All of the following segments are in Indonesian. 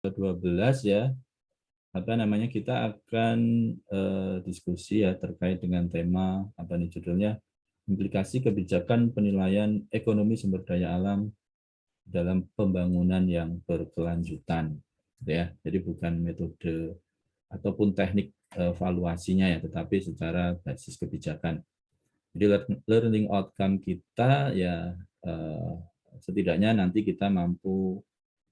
12 ya, kita akan diskusi ya terkait dengan tema judulnya, implikasi kebijakan penilaian ekonomi sumber daya alam dalam pembangunan yang berkelanjutan, ya. Jadi bukan metode ataupun teknik valuasinya ya, tetapi secara basis kebijakan. Jadi learning outcome kita ya setidaknya nanti kita mampu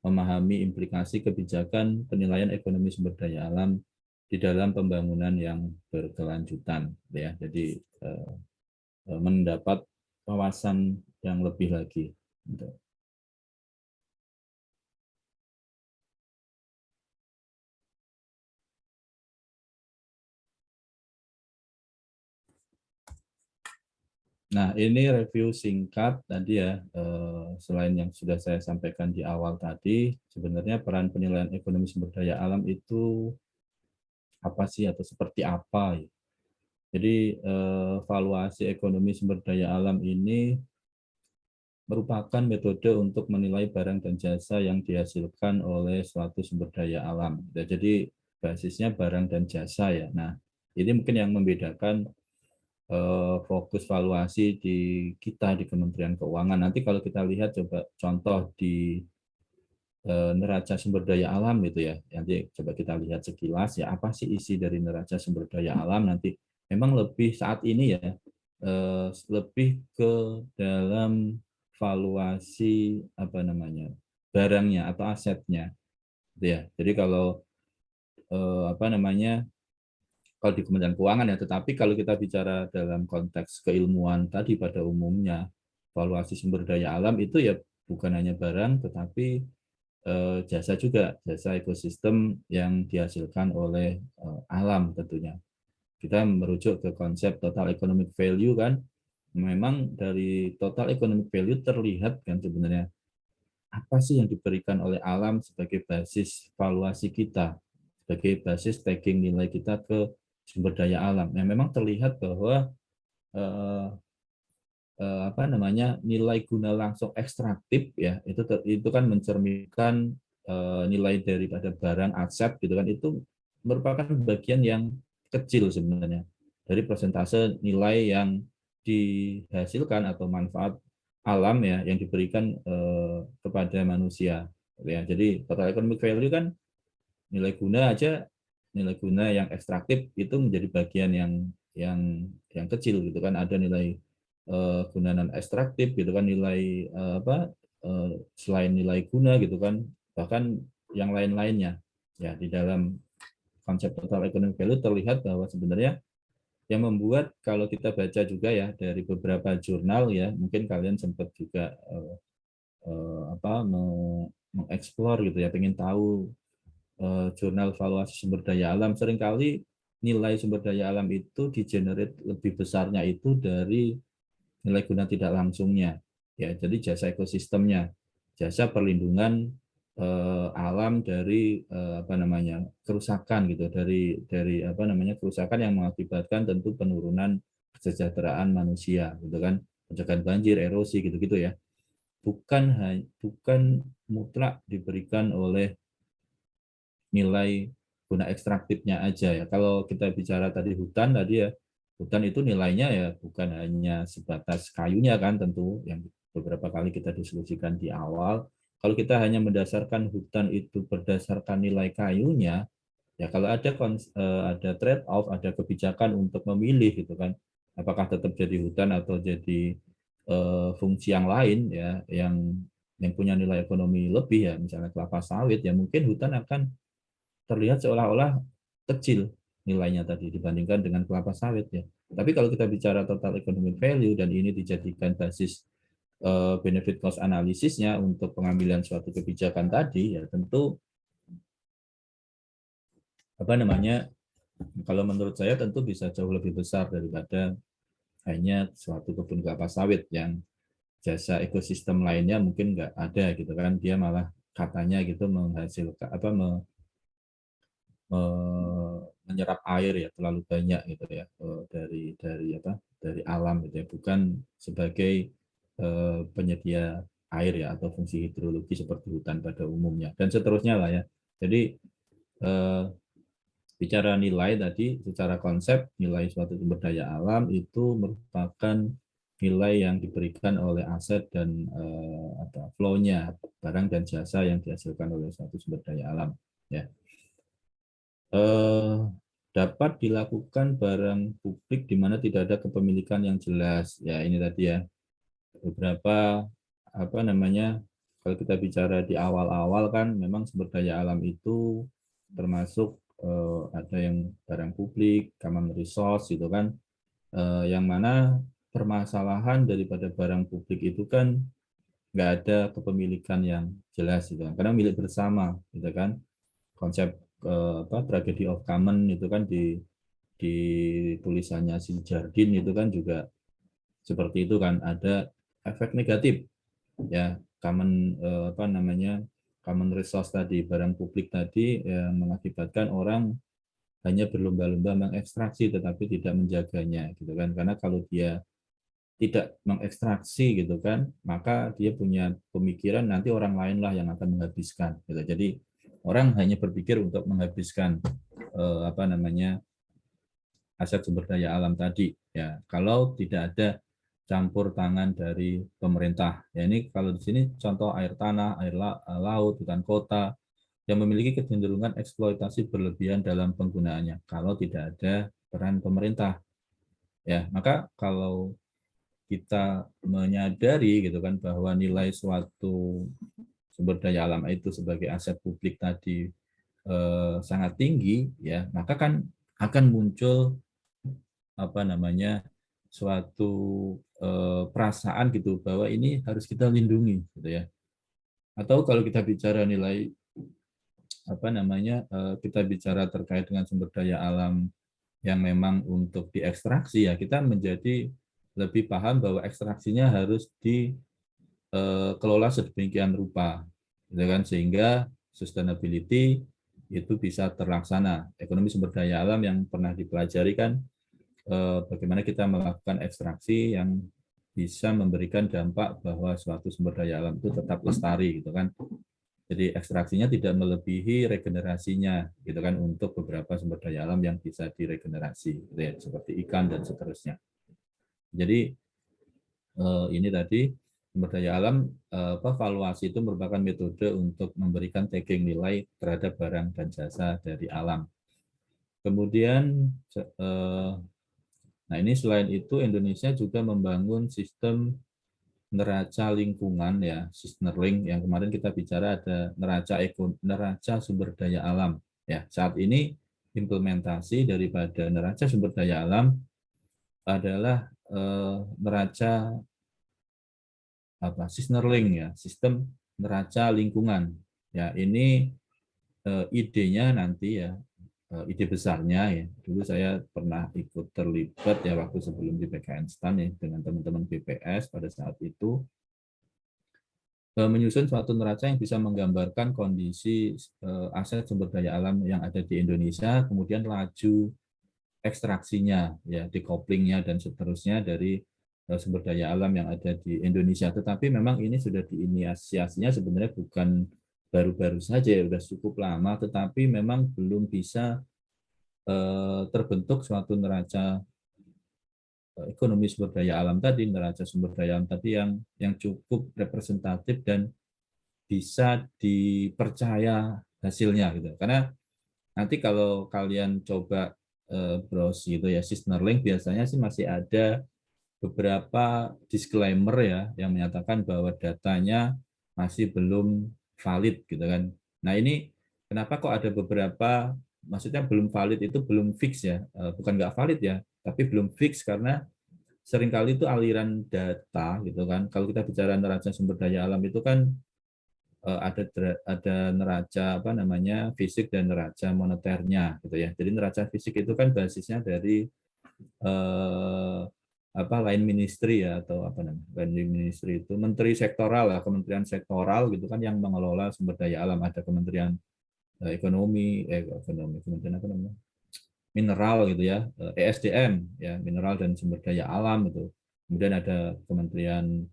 memahami implikasi kebijakan penilaian ekonomi sumber daya alam di dalam pembangunan yang berkelanjutan, ya. Jadi mendapat wawasan yang lebih lagi. Nah, ini review singkat tadi ya, selain yang sudah saya sampaikan di awal tadi, sebenarnya peran penilaian ekonomi sumber daya alam itu apa sih atau seperti apa? Jadi, valuasi ekonomi sumber daya alam ini merupakan metode untuk menilai barang dan jasa yang dihasilkan oleh suatu sumber daya alam. Jadi, basisnya barang dan jasa ya. Nah, ini mungkin yang membedakan fokus valuasi di kita di Kementerian Keuangan. Nanti kalau kita lihat coba contoh di neraca sumber daya alam gitu ya. Nanti coba kita lihat sekilas ya apa sih isi dari neraca sumber daya alam nanti. Memang lebih saat ini ya lebih ke dalam valuasi barangnya atau asetnya, gitu ya. Jadi kalau eh, apa namanya kalau di Kementerian Keuangan ya, tetapi kalau kita bicara dalam konteks keilmuan tadi pada umumnya, valuasi sumber daya alam itu ya bukan hanya barang, tetapi jasa juga, jasa ekosistem yang dihasilkan oleh alam tentunya. Kita merujuk ke konsep total economic value kan, memang dari total economic value terlihat kan sebenarnya apa sih yang diberikan oleh alam sebagai basis valuasi kita, sebagai basis tagging nilai kita ke sumber daya alam. Nah, memang terlihat bahwa eh, nilai guna langsung ekstraktif ya itu kan mencerminkan nilai daripada barang aset gitu kan, itu merupakan bagian yang kecil sebenarnya dari persentase nilai yang dihasilkan atau manfaat alam ya yang diberikan kepada manusia ya. Jadi total economic value kan nilai guna aja, nilai guna yang ekstraktif itu menjadi bagian yang kecil gitu kan. Ada nilai guna non ekstraktif gitu kan, nilai selain nilai guna gitu kan, bahkan yang lain-lainnya ya. Di dalam konsep total economic value terlihat bahwa sebenarnya yang membuat, kalau kita baca juga ya dari beberapa jurnal ya, mungkin kalian sempat juga mengeksplor gitu ya, pengen tahu jurnal valuasi sumber daya alam. Seringkali nilai sumber daya alam itu digenerate lebih besarnya itu dari nilai guna tidak langsungnya ya. Jadi jasa ekosistemnya, jasa perlindungan alam dari kerusakan gitu, dari kerusakan yang mengakibatkan tentu penurunan kesejahteraan manusia gitu kan, pencegahan banjir, erosi gitu-gitu ya. Bukan mutlak diberikan oleh nilai guna ekstraktifnya aja ya. Kalau kita bicara tadi hutan tadi ya, hutan itu nilainya ya bukan hanya sebatas kayunya kan, tentu yang beberapa kali kita diskusikan di awal. Kalau kita hanya mendasarkan hutan itu berdasarkan nilai kayunya, ya kalau ada trade off, ada kebijakan untuk memilih gitu kan, apakah tetap jadi hutan atau jadi fungsi yang lain ya, yang punya nilai ekonomi lebih ya, misalnya kelapa sawit ya, mungkin hutan akan terlihat seolah-olah kecil nilainya tadi dibandingkan dengan kelapa sawit ya. Tapi kalau kita bicara total economic value dan ini dijadikan basis benefit cost analisisnya untuk pengambilan suatu kebijakan tadi ya, tentu kalau menurut saya tentu bisa jauh lebih besar daripada hanya suatu kebun kelapa sawit yang jasa ekosistem lainnya mungkin nggak ada gitu kan, dia malah katanya gitu menghasilkan menyerap air ya terlalu banyak gitu ya, dari alam gitu ya, bukan sebagai penyedia air ya atau fungsi hidrologi seperti hutan pada umumnya dan seterusnya lah ya. Jadi bicara nilai tadi, secara konsep nilai suatu sumber daya alam itu merupakan nilai yang diberikan oleh aset dan flow-nya barang dan jasa yang dihasilkan oleh suatu sumber daya alam. Ya. Dapat dilakukan barang publik di mana tidak ada kepemilikan yang jelas. Ya ini tadi ya, beberapa apa namanya, kalau kita bicara di awal-awal kan memang sumber daya alam itu termasuk ada yang barang publik, common resource gitu kan, yang mana permasalahan daripada barang publik itu kan nggak ada kepemilikan yang jelas gitu kan, karena milik bersama gitu kan, konsep tragedy of common itu kan di tulisannya si Jardin itu kan juga seperti itu kan, ada efek negatif ya, common common resource tadi, barang publik tadi yang mengakibatkan orang hanya berlomba-lomba mengekstraksi tetapi tidak menjaganya gitu kan, karena kalau dia tidak mengekstraksi gitu kan, maka dia punya pemikiran nanti orang lain lah yang akan menghabiskan gitu. Jadi orang hanya berpikir untuk menghabiskan aset sumber daya alam tadi ya, kalau tidak ada campur tangan dari pemerintah. Ya ini kalau di sini contoh air tanah, air laut, hutan kota yang memiliki kecenderungan eksploitasi berlebihan dalam penggunaannya kalau tidak ada peran pemerintah. Ya, maka kalau kita menyadari gitu kan bahwa nilai suatu sumber daya alam itu sebagai aset publik tadi sangat tinggi ya, maka kan akan muncul suatu perasaan gitu bahwa ini harus kita lindungi gitu ya. Atau kalau kita bicara nilai kita bicara terkait dengan sumber daya alam yang memang untuk diekstraksi ya, kita menjadi lebih paham bahwa ekstraksinya harus dikelola sedemikian rupa gitu kan, sehingga sustainability itu bisa terlaksana. Ekonomi sumber daya alam yang pernah dipelajari kan bagaimana kita melakukan ekstraksi yang bisa memberikan dampak bahwa suatu sumber daya alam itu tetap lestari gitu kan. Jadi ekstraksinya tidak melebihi regenerasinya gitu kan, untuk beberapa sumber daya alam yang bisa diregenerasi gitu ya, seperti ikan dan seterusnya. Jadi ini tadi sumber daya alam valuasi itu merupakan metode untuk memberikan tagging nilai terhadap barang dan jasa dari alam. Kemudian nah ini selain itu Indonesia juga membangun sistem neraca lingkungan ya, Sisnerling, yang kemarin kita bicara ada neraca sumber daya alam. Ya, saat ini implementasi daripada neraca sumber daya alam adalah neraca Sisnerling ya, sistem neraca lingkungan. Ya, ini idenya nanti ya, ide besarnya ya. Dulu saya pernah ikut terlibat ya waktu sebelum di PKN STAN ya dengan teman-teman BPS pada saat itu menyusun suatu neraca yang bisa menggambarkan kondisi aset sumber daya alam yang ada di Indonesia, kemudian laju ekstraksinya, ya, decouplingnya dan seterusnya dari sumber daya alam yang ada di Indonesia. Tetapi memang ini sudah diinisiasinya sebenarnya bukan baru-baru saja, ya, sudah cukup lama, tetapi memang belum bisa terbentuk suatu neraca ekonomi sumber daya alam tadi, neraca sumber daya alam tadi yang cukup representatif dan bisa dipercaya hasilnya gitu. Karena nanti kalau kalian coba browse gitu ya, Sisnerling biasanya sih masih ada beberapa disclaimer ya yang menyatakan bahwa datanya masih belum valid gitu kan. Nah ini kenapa kok ada beberapa, maksudnya belum valid itu belum fix ya, bukan nggak valid ya, tapi belum fix karena seringkali itu aliran data gitu kan. Kalau kita bicara neraca sumber daya alam itu kan ada neraca fisik dan neraca moneternya gitu ya. Jadi neraca fisik itu kan basisnya dari eh, line ministry ya, atau line ministry itu menteri sektoral lah, kementerian sektoral gitu kan yang mengelola sumber daya alam. Ada kementerian kementerian mineral gitu ya, ESDM ya, mineral dan sumber daya alam itu. Kemudian ada kementerian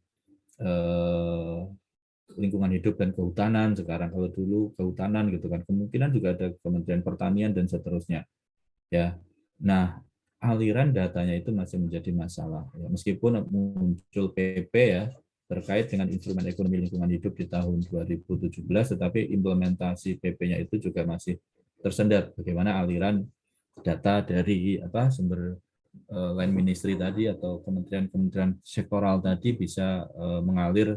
lingkungan hidup dan kehutanan sekarang, kalau dulu kehutanan gitu kan, kemungkinan juga ada Kementerian Pertanian dan seterusnya ya. Nah, aliran datanya itu masih menjadi masalah ya. Meskipun muncul PP ya terkait dengan instrumen ekonomi lingkungan hidup di tahun 2017, tetapi implementasi PP-nya itu juga masih tersendat. Bagaimana aliran data dari sumber line ministry tadi atau kementerian-kementerian sektoral tadi bisa mengalir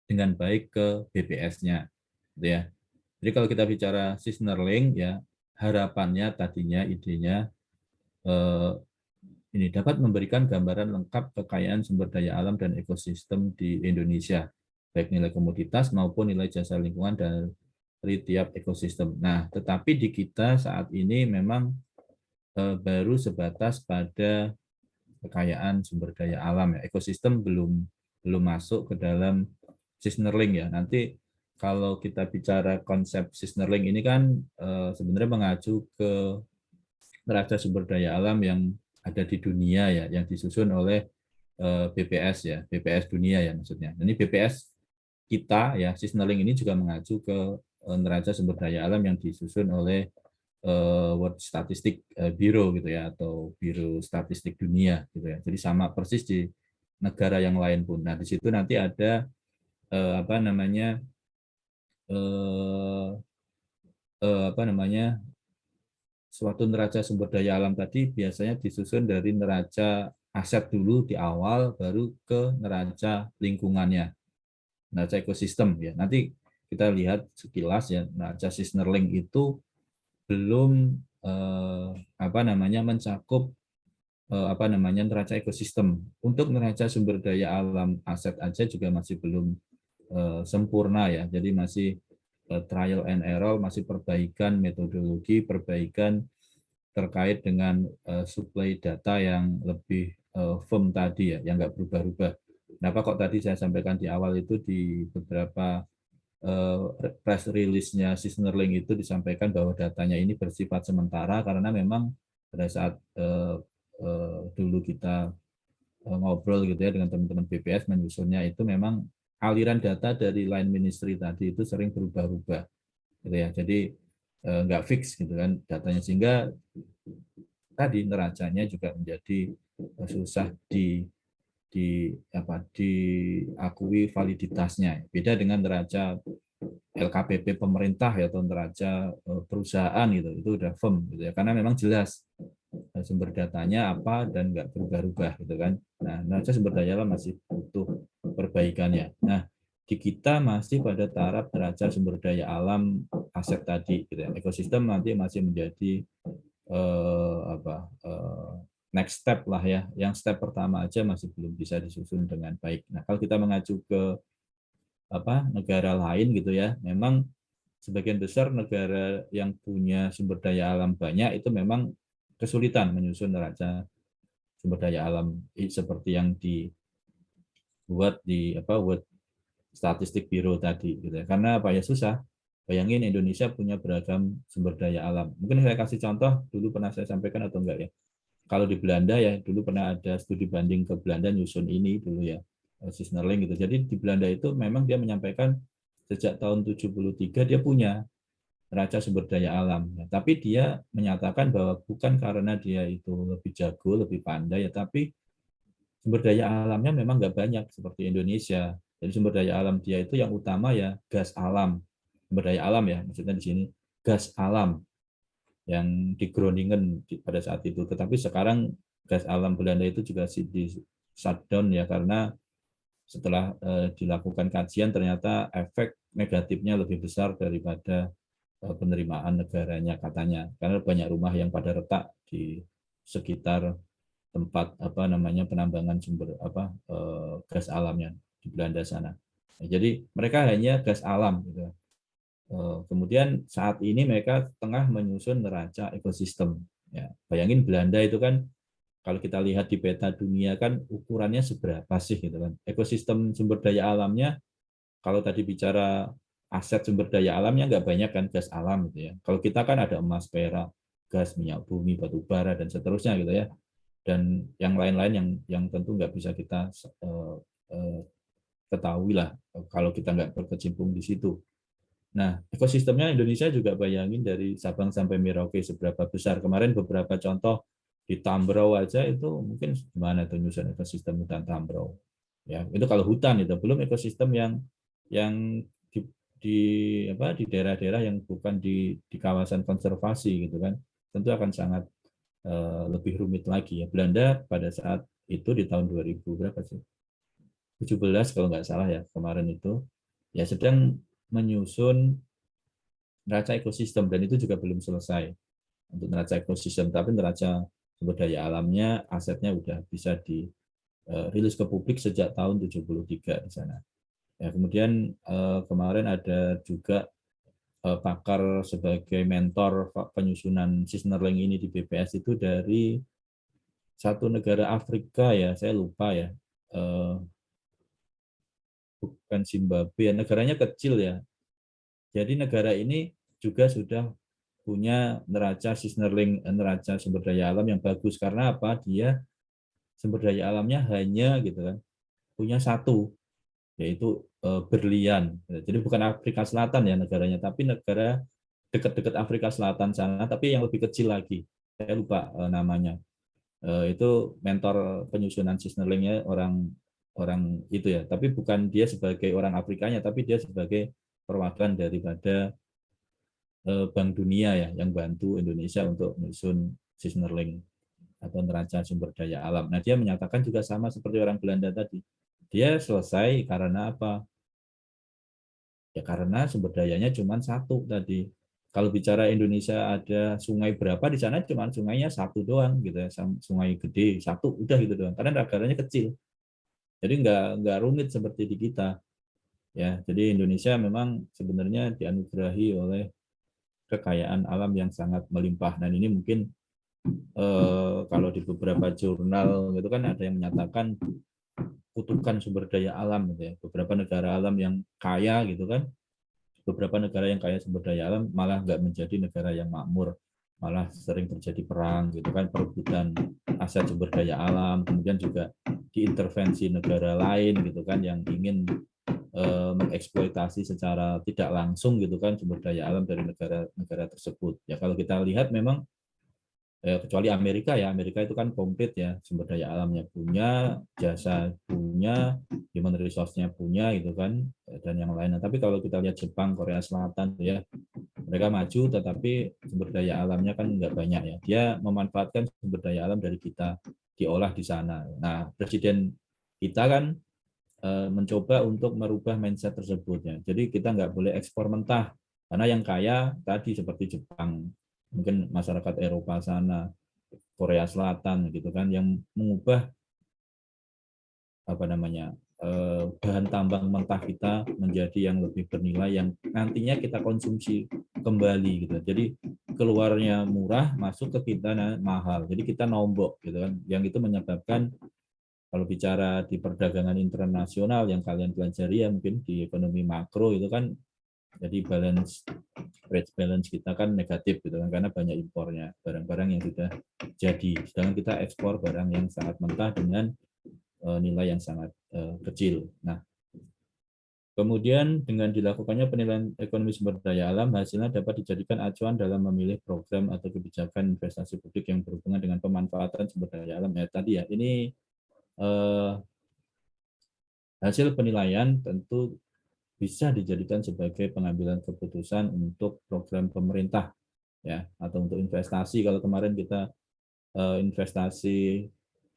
dengan baik ke BPS-nya, gitu ya. Jadi kalau kita bicara Sisnerling ya, harapannya tadinya idenya eh, ini dapat memberikan gambaran lengkap kekayaan sumber daya alam dan ekosistem di Indonesia, baik nilai komoditas maupun nilai jasa lingkungan dari tiap ekosistem. Nah, tetapi di kita saat ini memang baru sebatas pada kekayaan sumber daya alam ya. Ekosistem belum belum masuk ke dalam Sisnerling ya. Nanti kalau kita bicara konsep Sisnerling ini kan sebenarnya mengacu ke neraca sumber daya alam yang ada di dunia ya, yang disusun oleh BPS ya, BPS dunia ya maksudnya. Ini BPS kita ya, Sisnerling ini juga mengacu ke neraca sumber daya alam yang disusun oleh World Statistic Bureau gitu ya, atau Biro Statistik Dunia gitu ya. Jadi sama persis di negara yang lain pun. Nah, di situ nanti ada apa namanya eh, apa namanya suatu neraca sumber daya alam tadi biasanya disusun dari neraca aset dulu di awal, baru ke neraca lingkungannya, neraca ekosistem ya. Nanti kita lihat sekilas ya, neraca Sisnerling itu belum apa namanya mencakup apa namanya neraca ekosistem. Untuk neraca sumber daya alam aset aja juga masih belum sempurna ya. Jadi masih trial and error, masih perbaikan metodologi, perbaikan terkait dengan supply data yang lebih firm tadi ya, yang nggak berubah-ubah. Kenapa kok tadi saya sampaikan di awal itu di beberapa press release-nya Sisnerling itu disampaikan bahwa datanya ini bersifat sementara karena memang pada saat dulu kita ngobrol gitu ya dengan teman-teman BPS menyusunnya itu memang aliran data dari line ministry tadi itu sering berubah-ubah gitu ya. Jadi nggak fix gitu kan datanya, sehingga tadi neracanya juga menjadi susah diakui validitasnya. Beda dengan neraca LKPP pemerintah ya, atau neraca perusahaan gitu, itu udah firm gitu ya, karena memang jelas sumber datanya apa dan nggak berubah-ubah gitu kan. Nah, neraca sumber daya alam masih butuh perbaikannya. Nah, di kita masih pada taraf neraca sumber daya alam aset tadi gitu ya. Ekosistem nanti masih menjadi next step lah ya. Yang step pertama aja masih belum bisa disusun dengan baik. Nah, kalau kita mengacu ke negara lain gitu ya, memang sebagian besar negara yang punya sumber daya alam banyak itu memang kesulitan menyusun neraca sumber daya alam seperti yang dibuat di World Statistik Bureau tadi gitu ya. Karena apa ya, susah. Bayangin Indonesia punya beragam sumber daya alam. Mungkin saya kasih contoh, dulu pernah saya sampaikan atau enggak ya. Kalau di Belanda ya, dulu pernah ada studi banding ke Belanda nyusun ini dulu ya, Sisnerling gitu. Jadi di Belanda itu memang dia menyampaikan sejak tahun 73 dia punya neraca sumber daya alam. Ya, tapi dia menyatakan bahwa bukan karena dia itu lebih jago, lebih pandai, ya, tapi sumber daya alamnya memang nggak banyak seperti Indonesia. Jadi sumber daya alam dia itu yang utama ya gas alam. Sumber daya alam ya, maksudnya di sini gas alam yang di Groningen pada saat itu. Tetapi sekarang gas alam Belanda itu juga di shutdown ya, karena setelah dilakukan kajian ternyata efek negatifnya lebih besar daripada penerimaan negaranya katanya, karena banyak rumah yang pada retak di sekitar tempat penambangan sumber gas alamnya di Belanda sana. Nah, jadi mereka hanya gas alam gitu. Kemudian saat ini mereka tengah menyusun neraca ekosistem. Ya, bayangin Belanda itu kan kalau kita lihat di peta dunia kan ukurannya seberapa sih gitu kan. Ekosistem sumber daya alamnya kalau tadi bicara aset sumber daya alamnya nggak banyak kan, gas alam gitu ya. Kalau kita kan ada emas, perak, gas, minyak bumi, batu bara dan seterusnya gitu ya. Dan yang lain-lain yang tentu nggak bisa kita ketahui lah kalau kita nggak berkecimpung di situ. Nah, ekosistemnya Indonesia juga bayangin dari Sabang sampai Merauke seberapa besar. Kemarin beberapa contoh di Tambrau aja itu mungkin gimana tuh nyusun ekosistem hutan Tambrau. Ya, itu kalau hutan itu belum ekosistem yang di di daerah-daerah yang bukan di kawasan konservasi gitu kan. Tentu akan sangat lebih rumit lagi ya. Belanda pada saat itu di tahun 2000 berapa sih? 17 kalau nggak salah ya kemarin itu ya sedang menyusun neraca ekosistem dan itu juga belum selesai untuk neraca ekosistem, tapi neraca sumber daya alamnya, asetnya udah bisa dirilis ke publik sejak tahun 73 di sana. Ya, kemudian kemarin ada juga pakar sebagai mentor penyusunan Sisnerling ini di BPS itu dari satu negara Afrika ya, saya lupa ya, bukan Zimbabwe, negaranya kecil ya. Jadi negara ini juga sudah punya neraca Sisnerling, neraca sumber daya alam yang bagus. Karena apa? Dia sumber daya alamnya hanya gitu kan punya satu, yaitu berlian. Jadi bukan Afrika Selatan ya negaranya, tapi negara dekat-dekat Afrika Selatan sana, tapi yang lebih kecil lagi. Saya lupa namanya. Itu mentor penyusunan Sisnerlingnya orang orang itu ya. Tapi bukan dia sebagai orang Afrikanya, tapi dia sebagai perwakilan daripada Bank Dunia ya yang bantu Indonesia untuk menyusun Sisnerling atau neraca sumber daya alam. Nah, dia menyatakan juga sama seperti orang Belanda tadi. Dia selesai karena apa? Ya karena sumber dayanya cuma satu tadi. Kalau bicara Indonesia ada sungai berapa di sana cuma sungainya satu doang gitu ya, sungai gede satu udah gitu doang. Karena negaranya kecil. Jadi nggak rumit seperti di kita. Ya, jadi Indonesia memang sebenarnya dianugerahi oleh kekayaan alam yang sangat melimpah dan ini mungkin kalau di beberapa jurnal gitu kan ada yang menyatakan kutukan sumber daya alam gitu ya. Beberapa negara alam yang kaya gitu kan, beberapa negara yang kaya sumber daya alam malah nggak menjadi negara yang makmur, malah sering terjadi perang gitu kan, perebutan aset sumber daya alam, kemudian juga diintervensi negara lain gitu kan yang ingin mengeksploitasi secara tidak langsung gitu kan sumber daya alam dari negara-negara tersebut. Ya kalau kita lihat memang kecuali Amerika ya, Amerika itu kan komplit ya, sumber daya alamnya punya, jasa punya, human resource-nya punya gitu kan, dan yang lainnya. Tapi kalau kita lihat Jepang, Korea Selatan ya, mereka maju tetapi sumber daya alamnya kan nggak banyak ya. Dia memanfaatkan sumber daya alam dari kita, diolah di sana. Nah, Presiden kita kan mencoba untuk merubah mindset tersebut ya. Jadi kita nggak boleh ekspor mentah, karena yang kaya tadi seperti Jepang, mungkin masyarakat Eropa sana, Korea Selatan gitu kan yang mengubah apa namanya bahan tambang mentah kita menjadi yang lebih bernilai yang nantinya kita konsumsi kembali gitu. Jadi keluarnya murah masuk ke kita mahal. Jadi kita nombok gitu kan. Yang itu menyebabkan kalau bicara di perdagangan internasional yang kalian pelajari ya mungkin di ekonomi makro itu kan jadi trade balance kita kan negatif gitu kan karena banyak impornya barang-barang yang sudah jadi sedangkan kita ekspor barang yang sangat mentah dengan nilai yang sangat kecil. Nah, kemudian dengan dilakukannya penilaian ekonomi sumber daya alam hasilnya dapat dijadikan acuan dalam memilih program atau kebijakan investasi publik yang berhubungan dengan pemanfaatan sumber daya alam ya tadi ya ini eh, hasil penilaian tentu bisa dijadikan sebagai pengambilan keputusan untuk program pemerintah ya atau untuk investasi. Kalau kemarin kita investasi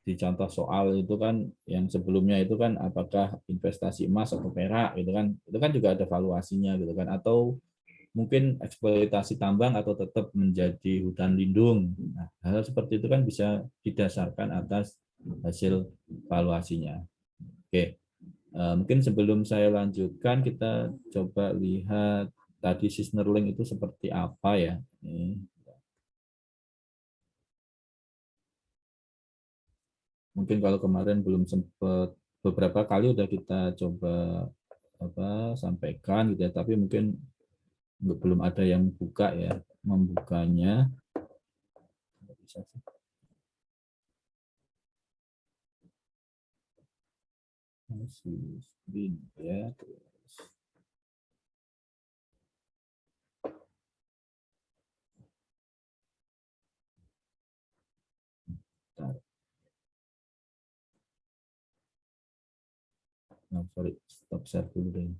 di contoh soal itu kan yang sebelumnya itu kan apakah investasi emas atau perak gitu kan itu kan juga ada valuasinya gitu kan atau mungkin eksploitasi tambang atau tetap menjadi hutan lindung. Nah, hal seperti itu kan bisa didasarkan atas hasil valuasinya. Oke. Mungkin sebelum saya lanjutkan, kita coba lihat tadi Sisnerling itu seperti apa ya. Mungkin kalau kemarin belum sempat, beberapa kali udah kita coba sampaikan gitu ya, tapi mungkin belum ada yang buka ya, membukanya. Bisa. Masih screen ya. Terus. Bentar. Nah, sorry, stop share dulu deh.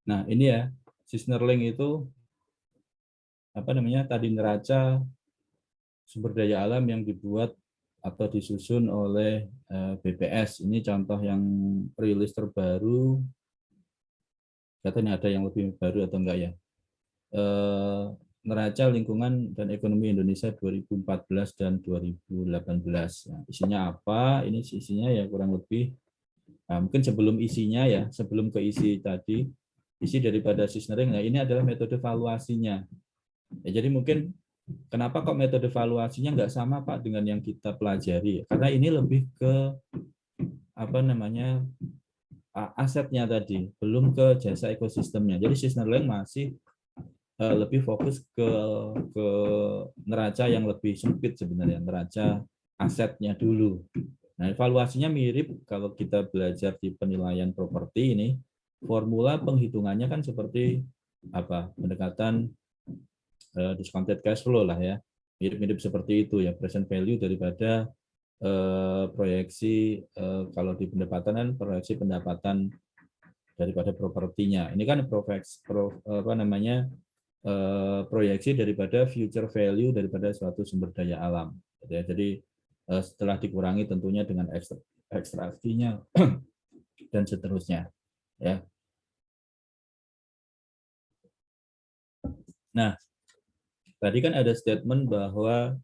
Nah, ini ya, Sisnerling itu apa namanya? Tadi neraca sumber daya alam yang dibuat atau disusun oleh BPS. Ini contoh yang rilis terbaru. Katanya ada yang lebih baru atau enggak ya? Neraca lingkungan dan ekonomi Indonesia 2014 dan 2018. Nah, isinya apa? Ini isinya ya kurang lebih. Nah, mungkin sebelum isinya ya, sebelum ke isi tadi, isi daripada Sisnering. Nah, ini adalah metode valuasinya. Ya, jadi mungkin kenapa kok metode valuasinya nggak sama Pak dengan yang kita pelajari? Karena ini lebih ke apa namanya asetnya tadi, belum ke jasa ekosistemnya. Jadi Sisnerling masih lebih fokus ke neraca yang lebih sempit sebenarnya, neraca asetnya dulu. Nah, evaluasinya mirip kalau kita belajar di penilaian properti ini, formula penghitungannya kan seperti apa? Pendekatan discounted cash flow lah ya. Mirip-mirip seperti itu ya, present value daripada proyeksi kalau di pendapatan kan proyeksi pendapatan daripada propertinya. Ini kan apa namanya proyeksi daripada future value daripada suatu sumber daya alam. Jadi setelah dikurangi tentunya dengan ekstraksinya dan seterusnya. Ya. Nah, tadi kan ada statement bahwa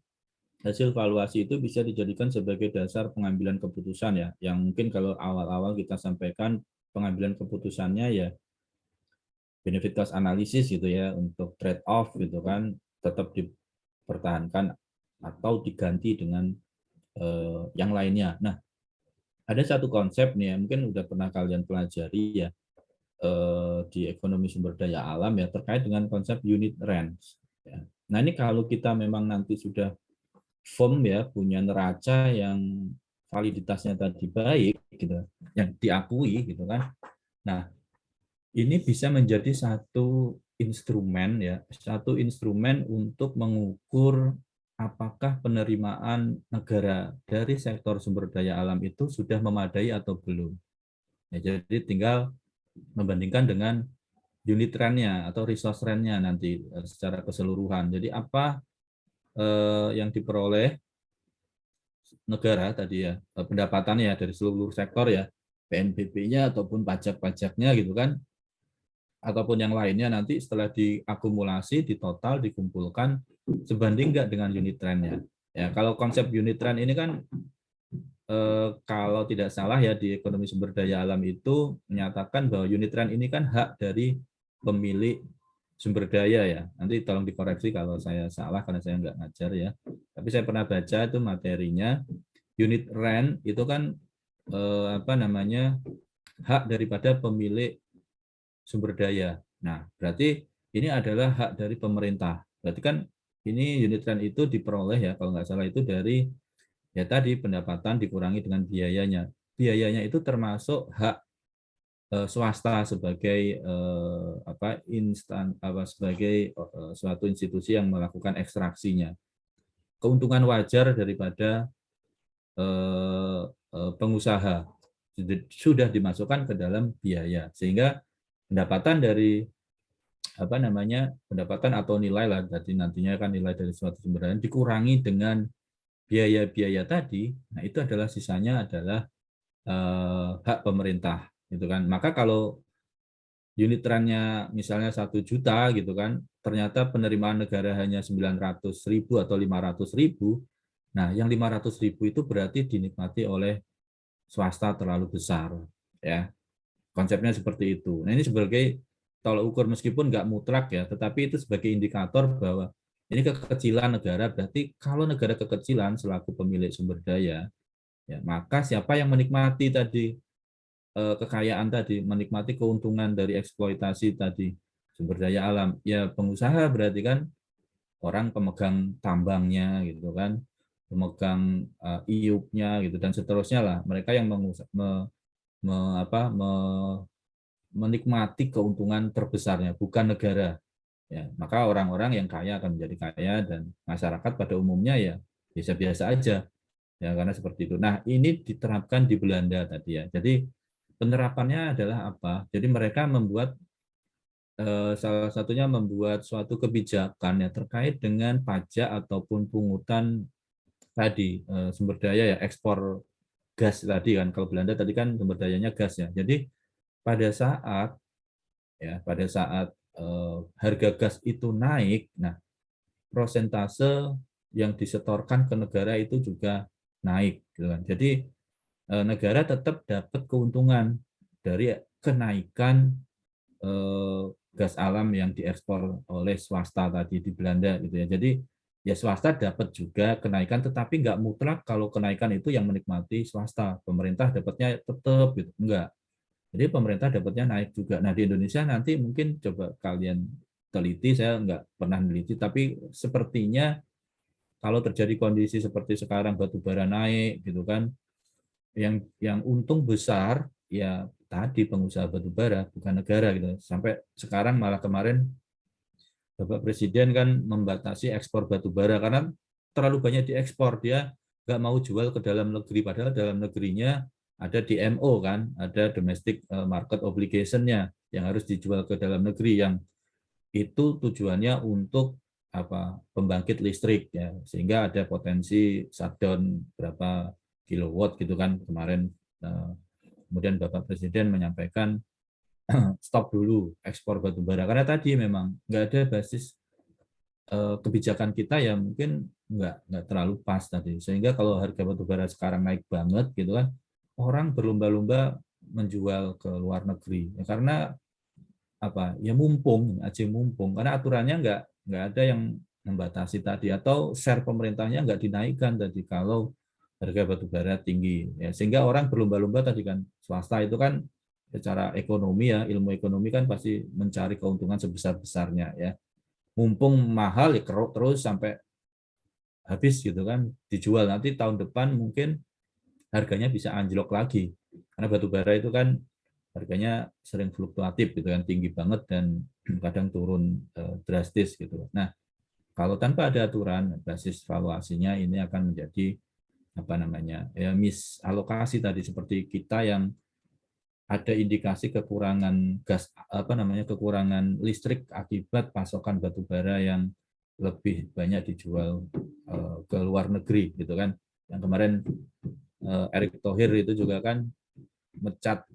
hasil valuasi itu bisa dijadikan sebagai dasar pengambilan keputusan ya. Yang mungkin kalau awal-awal kita sampaikan pengambilan keputusannya ya benefit cost analysis gitu ya untuk trade off gitu kan tetap dipertahankan atau diganti dengan yang lainnya. Nah, ada satu konsep nih ya, mungkin udah pernah kalian pelajari ya di ekonomi sumber daya alam ya terkait dengan konsep unit rents. Ya. Nah ini kalau kita memang nanti sudah firm ya punya neraca yang validitasnya tadi baik gitu, yang diakui gitu kan. Nah ini bisa menjadi satu instrumen untuk mengukur apakah penerimaan negara dari sektor sumber daya alam itu sudah memadai atau belum. Ya, jadi tinggal membandingkan dengan unit rent-nya atau resource rent-nya nanti secara keseluruhan. Jadi apa yang diperoleh negara tadi ya, pendapatannya dari seluruh sektor ya, PNBP-nya ataupun pajak-pajaknya gitu kan, ataupun yang lainnya nanti setelah diakumulasi, ditotal, dikumpulkan, sebanding nggak dengan unit trend-nya. Ya, kalau konsep unit trend ini kan kalau tidak salah ya di ekonomi sumber daya alam itu menyatakan bahwa unit trend ini kan hak dari pemilik sumber daya ya. Nanti tolong dikoreksi kalau saya salah karena saya nggak ngajar ya. Tapi saya pernah baca itu materinya unit rent itu kan apa namanya hak daripada pemilik sumber daya. Nah, berarti ini adalah hak dari pemerintah. Berarti kan ini unit rent itu diperoleh ya kalau nggak salah itu dari ya tadi pendapatan dikurangi dengan biayanya. Biayanya itu termasuk hak swasta sebagai apa sebagai suatu institusi yang melakukan ekstraksinya. Keuntungan wajar daripada pengusaha sudah dimasukkan ke dalam biaya sehingga pendapatan dari apa namanya pendapatan atau nilai lah tadi nantinya kan nilai dari suatu sumber daya dikurangi dengan biaya-biaya tadi, nah itu adalah sisanya adalah hak pemerintah gitu kan. Maka kalau unit rentnya misalnya 1 juta gitu kan, ternyata penerimaan negara hanya 900.000 atau 500.000, nah yang 500.000 itu berarti dinikmati oleh swasta terlalu besar ya. Konsepnya seperti itu. Nah ini sebagai tolak ukur meskipun nggak mutlak ya, tetapi itu sebagai indikator bahwa Ini kekecilan negara, berarti kalau negara kekecilan selaku pemilik sumber daya, ya maka siapa yang menikmati tadi kekayaan tadi, menikmati keuntungan dari eksploitasi tadi sumber daya alam? Ya pengusaha, berarti kan orang pemegang tambangnya gitu kan, pemegang iupnya gitu dan seterusnya lah. Mereka yang me, apa, menikmati keuntungan terbesarnya, bukan negara. Ya, maka orang-orang yang kaya akan menjadi kaya dan masyarakat pada umumnya ya biasa-biasa aja. Ya, karena seperti itu. Nah, ini diterapkan di Belanda tadi ya. Jadi penerapannya adalah apa? Jadi mereka membuat salah satunya membuat suatu kebijakan ya terkait dengan pajak ataupun pungutan tadi sumber daya ya, ekspor gas tadi kan. Kalau Belanda tadi kan sumber dayanya gas ya. Jadi pada saat harga gas itu naik, nah prosentase yang disetorkan ke negara itu juga naik gitu kan. Jadi negara tetap dapat keuntungan dari kenaikan gas alam yang diekspor oleh swasta tadi di Belanda gitu ya. Jadi ya swasta dapat juga kenaikan, tetapi nggak mutlak kalau kenaikan itu yang menikmati swasta. Pemerintah dapatnya tetap gitu, enggak. Jadi pemerintah dapatnya naik juga. Nah di Indonesia nanti mungkin coba kalian teliti, saya nggak pernah meneliti, tapi sepertinya kalau terjadi kondisi seperti sekarang batu bara naik gitu kan, yang untung besar ya tadi pengusaha batu bara, bukan negara gitu. Sampai sekarang malah kemarin Bapak Presiden kan membatasi ekspor batu bara karena terlalu banyak diekspor, dia nggak mau jual ke dalam negeri, padahal dalam negerinya ada DMO kan, ada domestic market obligation-nya yang harus dijual ke dalam negeri, yang itu tujuannya untuk apa, pembangkit listrik ya, sehingga ada potensi shutdown berapa kilowatt gitu kan kemarin. Kemudian Bapak Presiden menyampaikan stop dulu ekspor batu bara karena tadi memang nggak ada basis kebijakan kita ya, mungkin nggak terlalu pas tadi, sehingga kalau harga batu bara sekarang naik banget gitu kan, orang berlomba-lomba menjual ke luar negeri ya, karena apa ya, mumpung aja, mumpung karena aturannya nggak ada yang membatasi tadi, atau share pemerintahnya nggak dinaikkan tadi kalau harga batu bara tinggi ya, sehingga orang berlomba-lomba tadi kan. Swasta itu kan secara ekonomi ya, ilmu ekonomi kan pasti mencari keuntungan sebesar-besarnya ya, mumpung mahal ya keruk terus sampai habis gitu kan, dijual nanti tahun depan mungkin harganya bisa anjlok lagi, karena batu bara itu kan harganya sering fluktuatif gitu kan, tinggi banget dan kadang turun drastis gitu. Nah, kalau tanpa ada aturan basis valuasinya, ini akan menjadi apa namanya ya, misalokasi tadi, seperti kita yang ada indikasi kekurangan gas, apa namanya, kekurangan listrik akibat pasokan batu bara yang lebih banyak dijual ke luar negeri gitu kan. Yang kemarin Erick Thohir itu juga kan mecat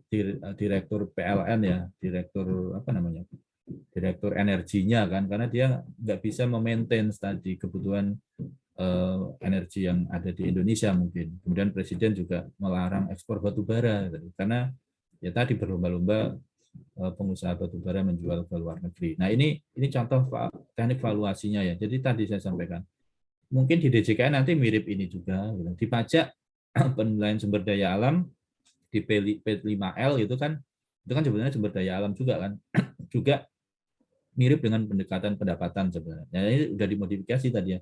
direktur PLN ya, direktur apa namanya, direktur energinya kan, karena dia nggak bisa memaintain tadi kebutuhan energi yang ada di Indonesia mungkin. Kemudian Presiden juga melarang ekspor batu bara karena ya tadi berlomba-lomba pengusaha batu bara menjual ke luar negeri. Nah ini contoh teknik valuasinya ya. Jadi tadi saya sampaikan, mungkin di DJKN nanti mirip ini juga, gitu. Di pajak penilaian sumber daya alam di P5L itu kan sebenarnya sumber daya alam juga kan, juga mirip dengan pendekatan pendapatan sebenarnya. Nah, ini sudah dimodifikasi tadi ya.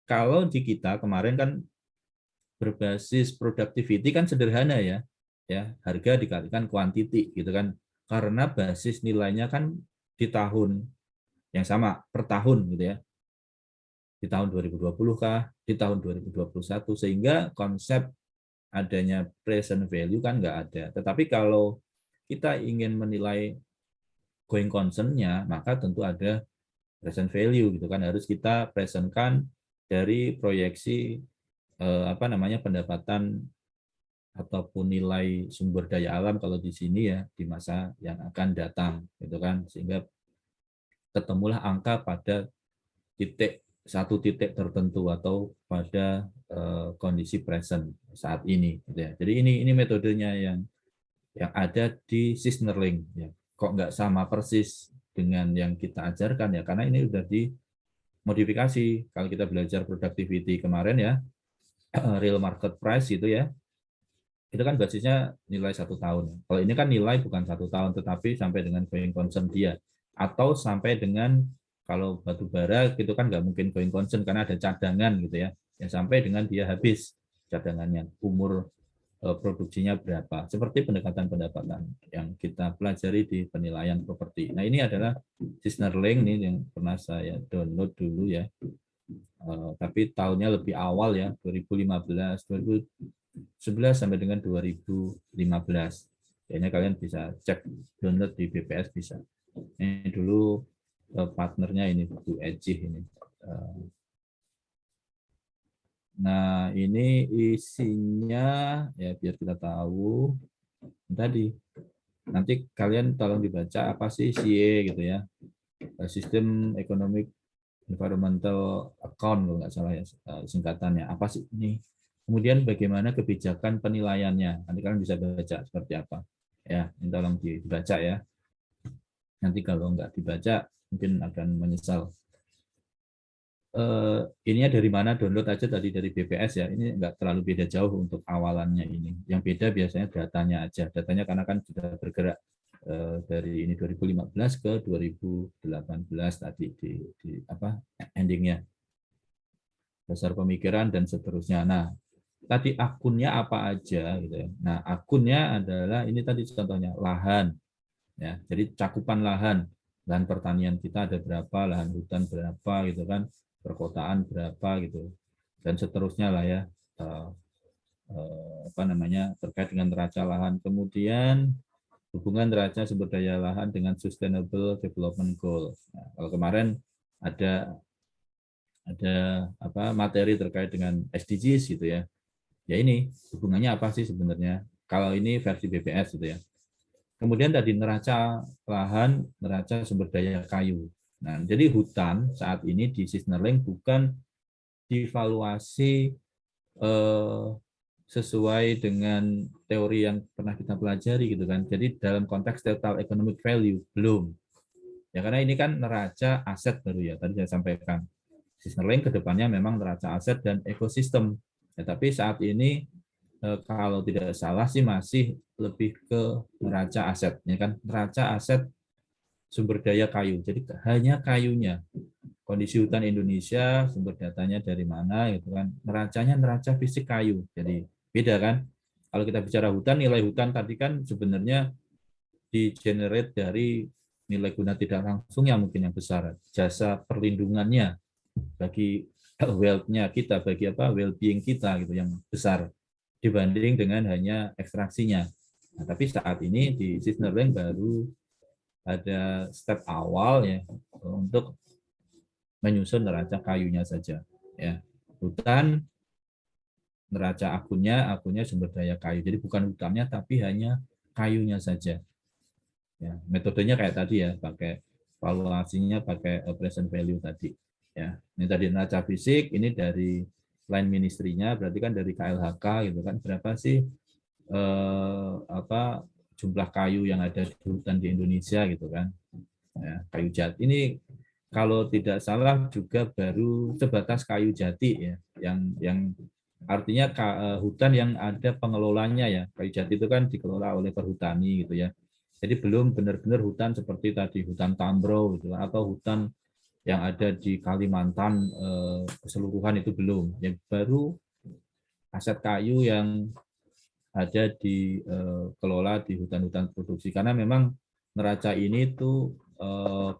Kalau di kita kemarin kan berbasis productivity kan sederhana ya, harga dikalikan kuantiti gitu kan, karena basis nilainya kan di tahun yang sama per tahun gitu ya, di tahun 2020 kah, di tahun 2021, sehingga konsep adanya present value kan nggak ada. Tetapi kalau kita ingin menilai going concern-nya, maka tentu ada present value gitu kan, harus kita presentkan dari proyeksi apa namanya, pendapatan ataupun nilai sumber daya alam kalau di sini ya, di masa yang akan datang gitu kan, sehingga ketemulah angka pada satu titik tertentu atau pada kondisi present saat ini gitu ya. Jadi ini metodenya yang ada di Sisnerling ya. Kok nggak sama persis dengan yang kita ajarkan ya, karena ini udah modifikasi. Kalau kita belajar productivity kemarin ya, real market price itu ya, itu kan basisnya nilai 1 tahun. Kalau ini kan nilai bukan 1 tahun, tetapi sampai dengan going concern dia. Atau sampai dengan, kalau batu bara itu kan nggak mungkin going concern karena ada cadangan gitu ya. Yang sampai dengan dia habis cadangannya, umur produksinya berapa. Seperti pendekatan pendapatan yang kita pelajari di penilaian properti. Nah ini adalah Sisnerling nih yang pernah saya download dulu ya. Tapi tahunnya lebih awal ya, 2015, 2011 sampai dengan 2015. Kayaknya kalian bisa cek download di BPS bisa. Ini dulu partnernya ini Bu Ejih ini. Nah ini isinya ya biar kita tahu tadi. Nanti kalian tolong dibaca apa sih SIE gitu ya. Sistem Economic Environmental Account kalau nggak salah ya singkatannya. Apa sih ini? Kemudian bagaimana kebijakan penilaiannya? Nanti kalian bisa baca seperti apa. Ya, ini tolong dibaca ya. Nanti kalau nggak dibaca mungkin akan menyesal. Ininya dari mana, download aja tadi dari BPS ya. Ini nggak terlalu beda jauh untuk awalannya ini. Yang beda biasanya datanya aja. Datanya karena kan sudah bergerak dari ini 2015 ke 2018 tadi di apa endingnya, dasar pemikiran dan seterusnya. Nah, tadi akunnya apa aja gitu ya. Nah, akunnya adalah ini tadi contohnya lahan ya. Jadi cakupan lahan pertanian kita ada berapa, lahan hutan berapa gitu kan, perkotaan berapa gitu. Dan seterusnya lah ya. Apa namanya terkait dengan neraca lahan. Kemudian hubungan neraca sumber daya lahan dengan Sustainable Development Goal. Nah, kalau kemarin ada apa materi terkait dengan SDGs gitu ya. Ya ini hubungannya apa sih sebenarnya? Kalau ini versi BPS gitu ya. Kemudian tadi neraca lahan, neraca sumber daya kayu. Nah, jadi hutan saat ini di Sisnerling bukan divaluasi sesuai dengan teori yang pernah kita pelajari gitu kan. Jadi dalam konteks total economic value belum. Ya karena ini kan neraca aset baru ya tadi saya sampaikan. Sisnerling kedepannya memang neraca aset dan ekosistem. Ya, tapi saat ini kalau tidak salah sih masih lebih ke neraca aset. Ya kan neraca aset sumber daya kayu. Jadi hanya kayunya. Kondisi hutan Indonesia, sumber datanya dari mana gitu kan. Neracanya neraca fisik kayu. Jadi beda kan. Kalau kita bicara hutan, nilai hutan tadi kan sebenarnya di-generate dari nilai guna tidak langsung yang mungkin yang besar. Jasa perlindungannya bagi wealth-nya kita, bagi apa well-being kita gitu yang besar dibanding dengan hanya ekstraksinya. Nah, tapi saat ini di Sisnerling baru ada step awal ya untuk menyusun neraca kayunya saja. Ya, hutan neraca akunnya sumber daya kayu. Jadi bukan hutannya tapi hanya kayunya saja. Ya, metodenya kayak tadi ya, pakai valuasinya pakai present value tadi. Ya, ini tadi neraca fisik, ini dari line ministry-nya, berarti kan dari KLHK gitu kan, berapa sih apa jumlah kayu yang ada di hutan di Indonesia gitu kan. Ya, kayu jati ini kalau tidak salah juga baru sebatas kayu jati ya, yang artinya hutan yang ada pengelolanya ya. Kayu jati itu kan dikelola oleh perhutani gitu ya. Jadi belum benar-benar hutan seperti tadi hutan Tambro gitu atau hutan yang ada di Kalimantan keseluruhan itu belum. Yang baru aset kayu yang ada dikelola di hutan-hutan produksi karena memang neraca ini tuh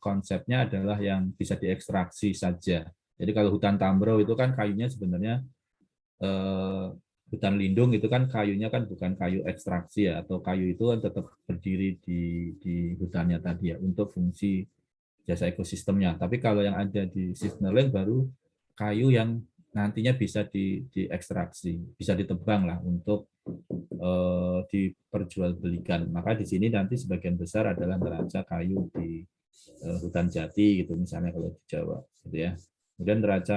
konsepnya adalah yang bisa diekstraksi saja. Jadi kalau hutan Tambro itu kan kayunya sebenarnya hutan lindung itu kan kayunya kan bukan kayu ekstraksi ya, atau kayu itu kan tetap berdiri di hutannya tadi ya untuk fungsi jasa ekosistemnya. Tapi kalau yang ada di Sisnerling baru kayu yang nantinya bisa diekstraksi, bisa ditebang lah untuk diperjualbelikan. Maka di sini nanti sebagian besar adalah neraca kayu di hutan jati gitu misalnya kalau di Jawa gitu ya. Kemudian neraca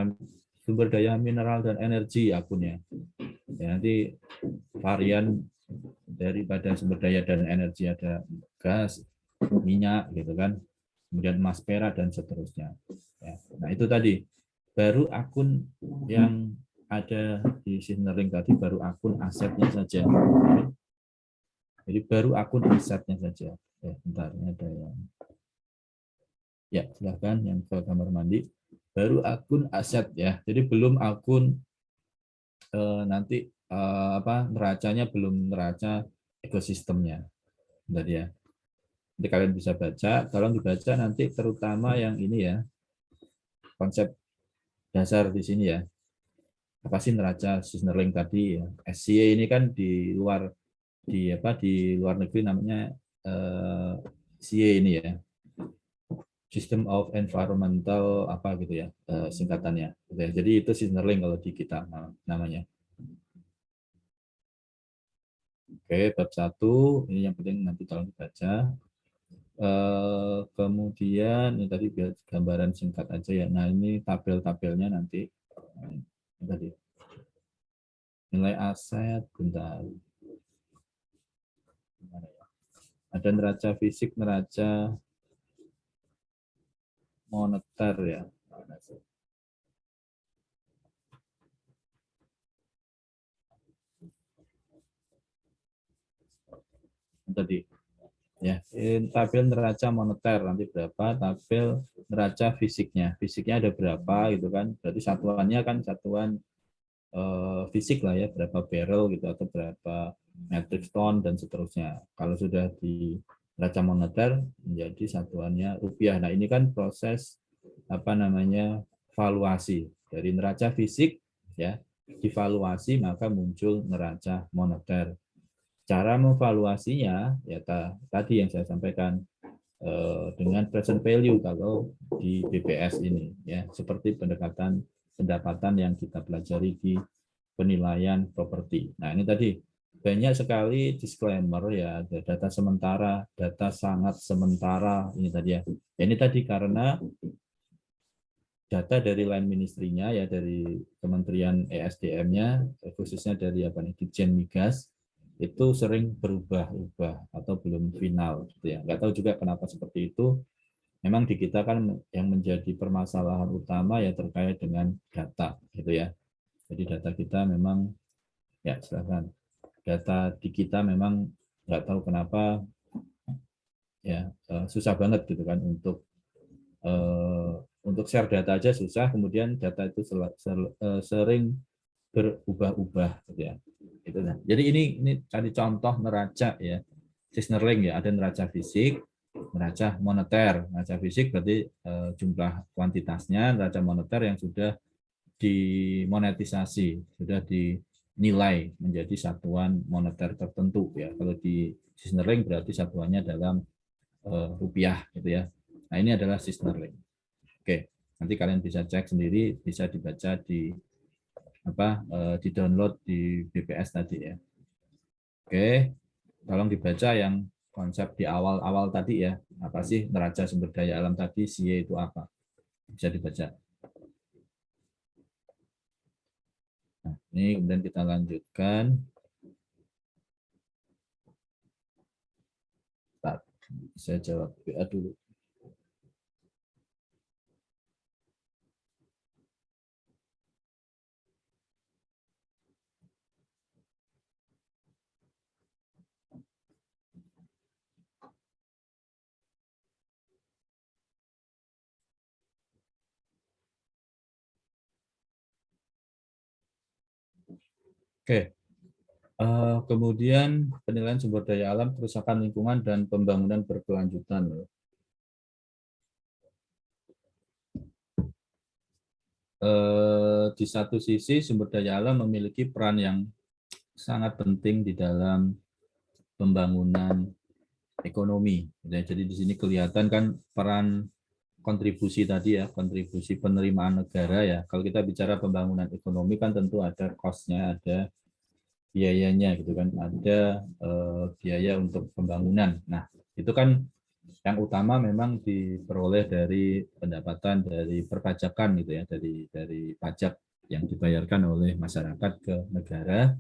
sumber daya mineral dan energi akunnya. Ya, nanti varian daripada sumber daya dan energi ada gas, minyak gitu kan. kemudian emas perak dan seterusnya. Ya. Nah itu tadi baru akun yang ada di signaling tadi baru akun asetnya saja. Jadi baru akun asetnya saja. Ya, bentar, ini ada yang. Ya, silahkan yang ke kamar mandi. Baru akun aset ya. Jadi belum akun nanti neracanya belum neraca ekosistemnya. Bentar ya. Jadi kalian bisa baca, tolong dibaca nanti terutama yang ini ya, konsep dasar di sini ya. Apa sih neraca signaling tadi ya? SCA ini kan di luar negeri namanya CA ini ya. System of Environmental apa gitu ya singkatannya. Jadi itu signaling kalau di kita namanya. Oke, bab 1 ini yang penting nanti tolong dibaca. Kemudian ini tadi biar gambaran singkat aja ya. Nah ini tabel-tabelnya nanti. Ini tadi nilai aset, bentar. Ada neraca fisik, neraca moneter ya. Tadi ya, tabel neraca moneter nanti berapa, tabel neraca fisiknya ada berapa gitu kan, berarti satuannya kan satuan fisik lah ya, berapa barrel gitu atau berapa metric ton dan seterusnya. Kalau sudah di neraca moneter menjadi satuannya rupiah. Nah ini kan proses apa namanya valuasi dari neraca fisik ya, divaluasi maka muncul neraca moneter. Cara memvaluasinya ya tadi yang saya sampaikan dengan present value kalau di BPS ini ya, seperti pendapatan yang kita pelajari di penilaian properti. Nah, ini tadi banyak sekali disclaimer ya, ada data sementara, data sangat sementara ini tadi ya. Ini tadi karena data dari line ministry-nya ya, dari Kementerian ESDM-nya khususnya dari apa nih Ditjen Migas itu sering berubah-ubah atau belum final gitu ya. Nggak tahu juga kenapa seperti itu. Memang di kita kan yang menjadi permasalahan utama ya terkait dengan data gitu ya. Jadi data kita memang ya silakan. Data di kita memang nggak tahu kenapa ya susah banget gitu kan untuk share data aja susah, kemudian data itu sering berubah-ubah gitu ya. Itu nah. Jadi ini tadi contoh neraca ya. Signaling ya, ada neraca fisik, neraca moneter. Neraca fisik berarti jumlah kuantitasnya, neraca moneter yang sudah dimonetisasi, sudah dinilai menjadi satuan moneter tertentu ya. Kalau di signaling berarti satuannya dalam rupiah gitu ya. Nah, ini adalah signaling. Oke, nanti kalian bisa cek sendiri, bisa dibaca di di download di BPS tadi ya. Oke, tolong dibaca yang konsep di awal-awal tadi ya. Apa sih neraca sumber daya alam tadi, SIE itu apa? Bisa dibaca. Nah, ini kemudian kita lanjutkan. Saya jawab WA dulu. Oke. Kemudian penilaian sumber daya alam, kerusakan lingkungan, dan pembangunan berkelanjutan. Di satu sisi sumber daya alam memiliki peran yang sangat penting di dalam pembangunan ekonomi. Jadi di sini kelihatan kan peran kontribusi tadi ya, kontribusi penerimaan negara ya. Kalau kita bicara pembangunan ekonomi kan tentu ada cost-nya, ada biayanya gitu kan, ada biaya untuk pembangunan. Nah, itu kan yang utama memang diperoleh dari pendapatan dari perpajakan gitu ya, dari pajak yang dibayarkan oleh masyarakat ke negara.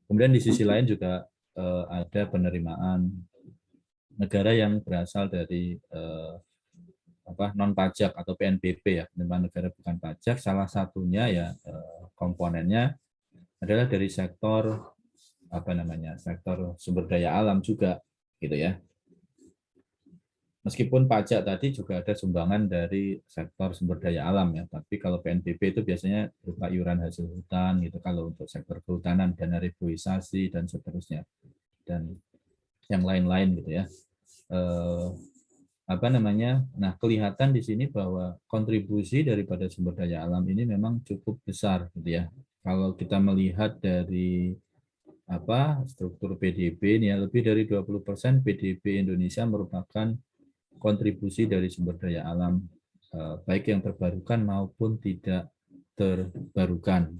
Kemudian di sisi lain juga ada penerimaan negara yang berasal dari non pajak atau PNBP ya, penerimaan negara bukan pajak, salah satunya ya komponennya adalah dari sektor sektor sumber daya alam juga gitu ya. Meskipun pajak tadi juga ada sumbangan dari sektor sumber daya alam ya, tapi kalau PNBP itu biasanya berupa iuran hasil hutan gitu, kalau untuk sektor kehutanan, dana reboisasi dan seterusnya dan yang lain-lain gitu ya. Nah, kelihatan di sini bahwa kontribusi daripada sumber daya alam ini memang cukup besar gitu ya. Kalau kita melihat dari struktur PDB ini ya, lebih dari 20% PDB Indonesia merupakan kontribusi dari sumber daya alam, baik yang terbarukan maupun tidak terbarukan.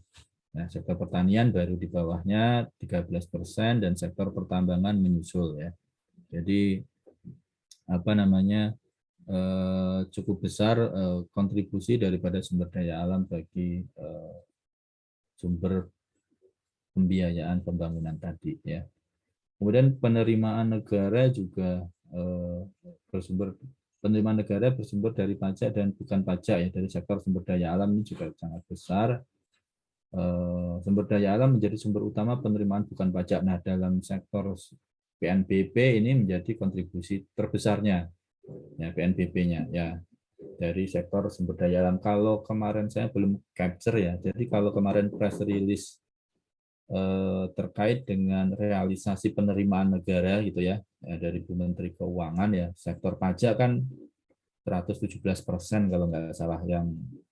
Nah, sektor pertanian baru di bawahnya 13% dan sektor pertambangan menyusul ya. Jadi cukup besar kontribusi daripada sumber daya alam bagi sumber pembiayaan pembangunan tadi ya. Kemudian penerimaan negara juga penerimaan negara bersumber dari pajak dan bukan pajak ya, dari sektor sumber daya alam ini juga sangat besar. Sumber daya alam menjadi sumber utama penerimaan bukan pajak. Nah, dalam sektor PNBP ini menjadi kontribusi terbesarnya ya, PNBP-nya ya, dari sektor sumber daya alam. Kalau kemarin saya belum capture ya, jadi kalau kemarin press release terkait dengan realisasi penerimaan negara gitu ya, dari Bu Menteri Keuangan ya, sektor pajak kan 117% kalau nggak salah, yang